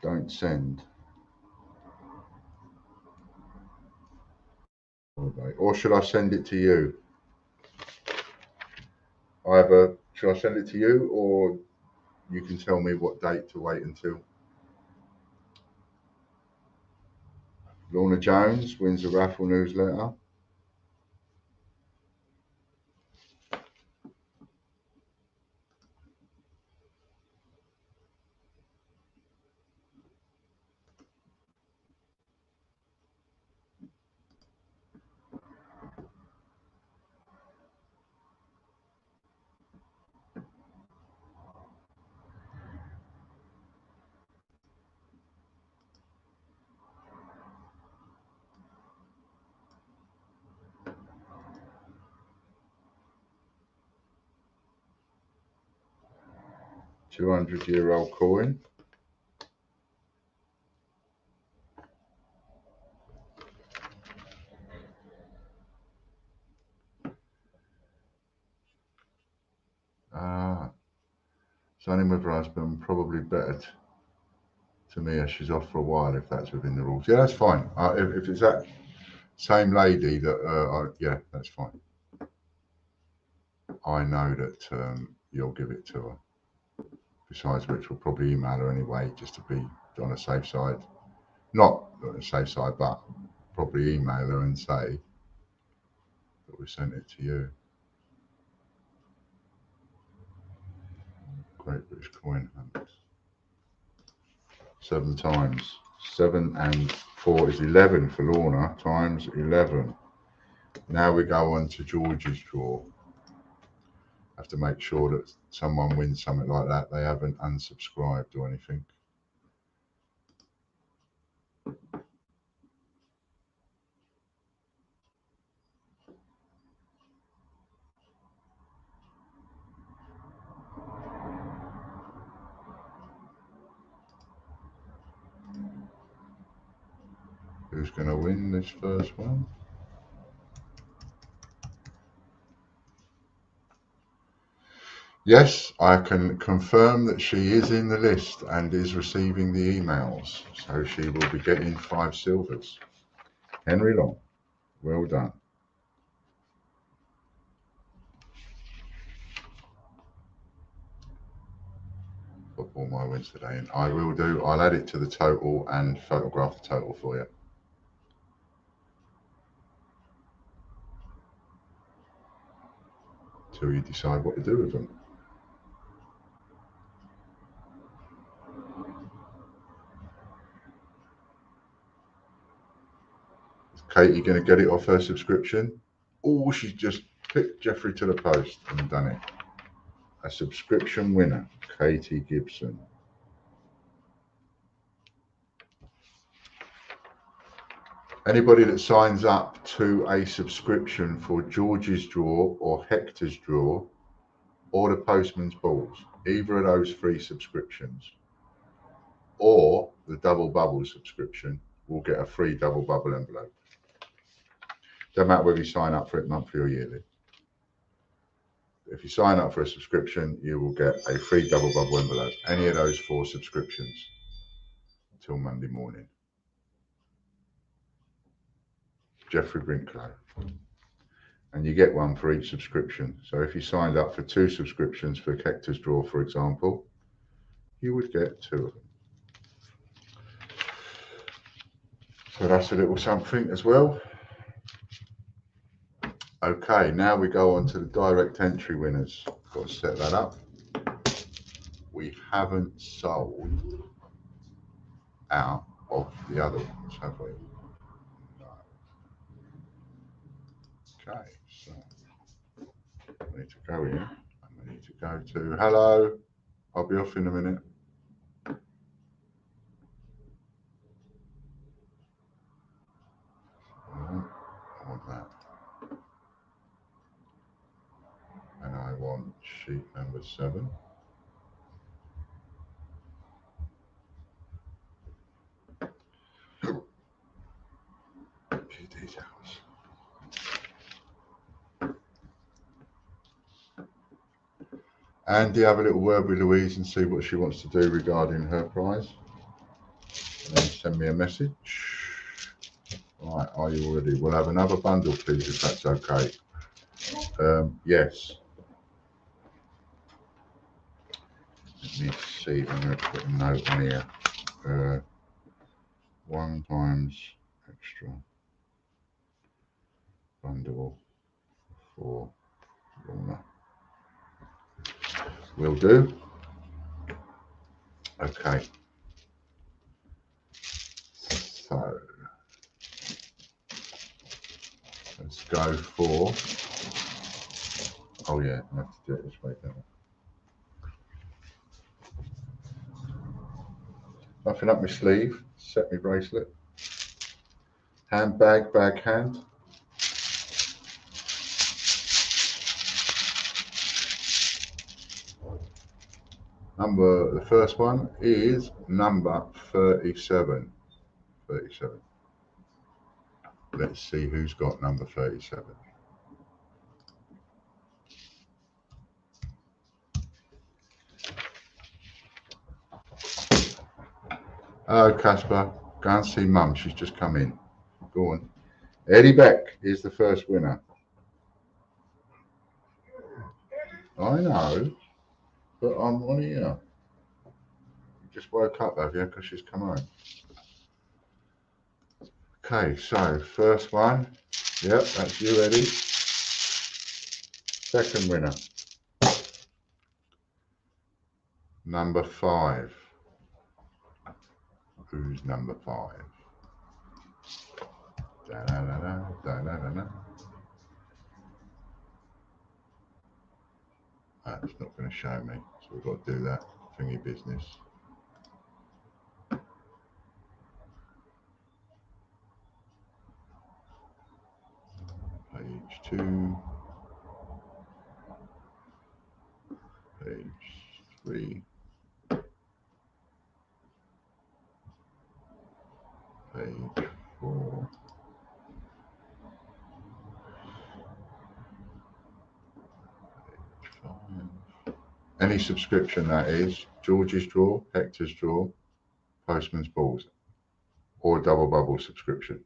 B: Don't send. Or should I send it to you? Either should I send it to you, or you can tell me what date to wait until. Lorna Jones wins a raffle newsletter. $200-year-old coin. Signing with her husband, probably better to me as she's off for a while if that's within the rules. Yeah, that's fine. If it's that, Same lady that, yeah, that's fine. I know that you'll give it to her. Besides which, we'll probably email her anyway, just to be on a safe side. Not on a safe side, but probably email her and say that we sent it to you. Great British Coin Hunt. 7 times. 7 and 4 is 11 for Lorna, times 11. Now we go on to George's draw. Have to make sure that someone wins something like that. They haven't unsubscribed or anything. Who's going to win this first one? Yes, I can confirm that she is in the list and is receiving the emails. So she will be getting 5 silvers. Henry Long, well done. Football my wins today, and I will do. I'll add it to the total and photograph the total for you. Till you decide what to do with them. Is Katie going to get it off her subscription? Oh, she's just picked Jeffrey to the post and done it. A subscription winner, Katie Gibson. Anybody that signs up to a subscription for George's Draw or Hector's Draw or the Postman's Balls, either of those 3 subscriptions, or the Double Bubble subscription, will get a free Double Bubble envelope. Doesn't matter whether you sign up for it monthly or yearly. If you sign up for a subscription, you will get a free Double Bubble envelope. Any of those 4 subscriptions until Monday morning. Jeffrey Brinklow. And you get one for each subscription. So if you signed up for 2 subscriptions for Hector's Draw, for example, you would get 2 of them. So that's a little something as well. Okay, now we go on to the direct entry winners. Got to set that up. We haven't sold out of the other ones, have we? No. Okay, so I need to go here. I need to go to hello. I'll be off in a minute. I want that. And I want sheet number 7. Few details. Andy, have a little word with Louise and see what she wants to do regarding her prize. And then send me a message. Right, are you all ready? We'll have another bundle, please, if that's okay. Yes. Let me see. I'm going to put a note on here. 1 times extra bundle for Lorna. Will do. Okay. So let's go for. Oh yeah, I have to do it this way, don't I? Nothing up my sleeve. Set my bracelet. Handbag, bag hand. The first one is number 37. 37. Let's see who's got number 37. Oh, Casper, go and see Mum. She's just come in. Go on. Eddie Beck is the first winner. I know, but I'm on here. You just woke up, have you? Because she's come home. Okay, so first one. Yep, that's you, Eddie. Second winner. Number 5. Who's number 5? Da-da-da-da, da-da-da-da. That's not going to show me, so we've got to do that thingy business. Page 2. Page 3. Page 4. Page 5. Any subscription, that is George's Draw, Hector's Draw, Postman's Balls, or Double Bubble subscription.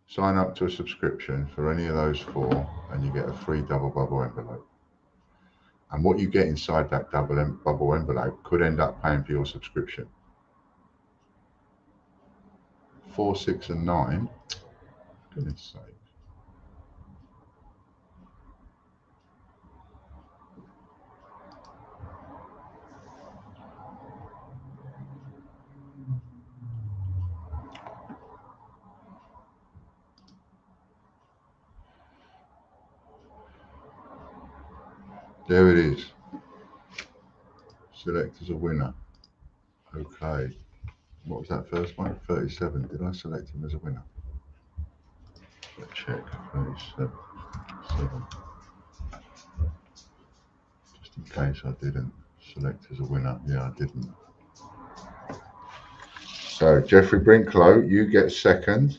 B: Sign up to a subscription for any of those 4 and you get a free Double Bubble envelope. And what you get inside that Double Bubble envelope could end up paying for your subscription. 4, 6 and 9, goodness sake. There it is. Select as a winner. Okay. What was that first one? 37. Did I select him as a winner? Let's check. 37. Just in case I didn't select as a winner. Yeah, I didn't. So Jeffrey Brinklow, you get second.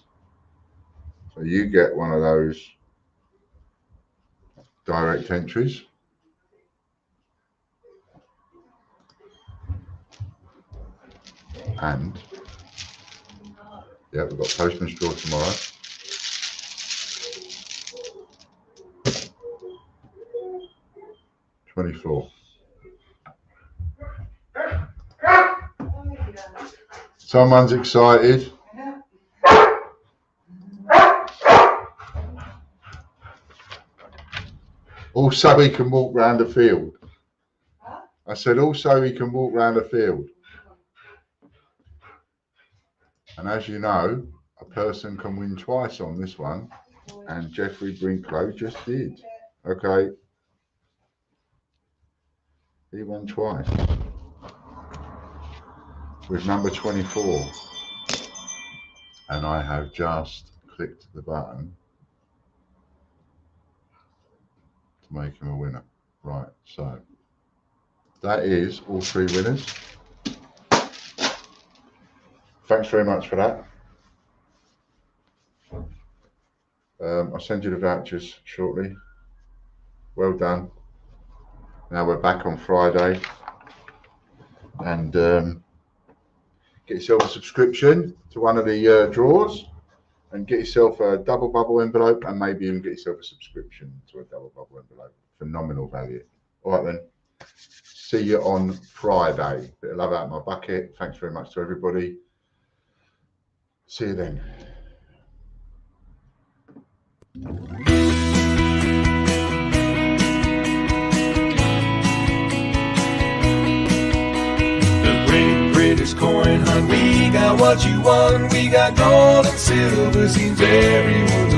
B: So you get one of those direct entries. And yeah, we've got Postman's Draw tomorrow. $24. Someone's excited. Also, he can walk round the field. I said also he can walk round the field. And as you know, a person can win twice on this one, and Jeffrey Brinklow just did. Okay. He won twice. With number 24. And I have just clicked the button to make him a winner. Right, so that is all 3 winners. Thanks very much for that. I'll send you the vouchers shortly. Well done. Now we're back on Friday. And get yourself a subscription to one of the draws. And get yourself a Double Bubble envelope. And maybe even get yourself a subscription to a Double Bubble envelope. Phenomenal value. All right then. See you on Friday. Bit of love out of my bucket. Thanks very much to everybody. See you then.
A: The Great British Coin Hunt. We got what you want. We got gold and silver. Seems everyone's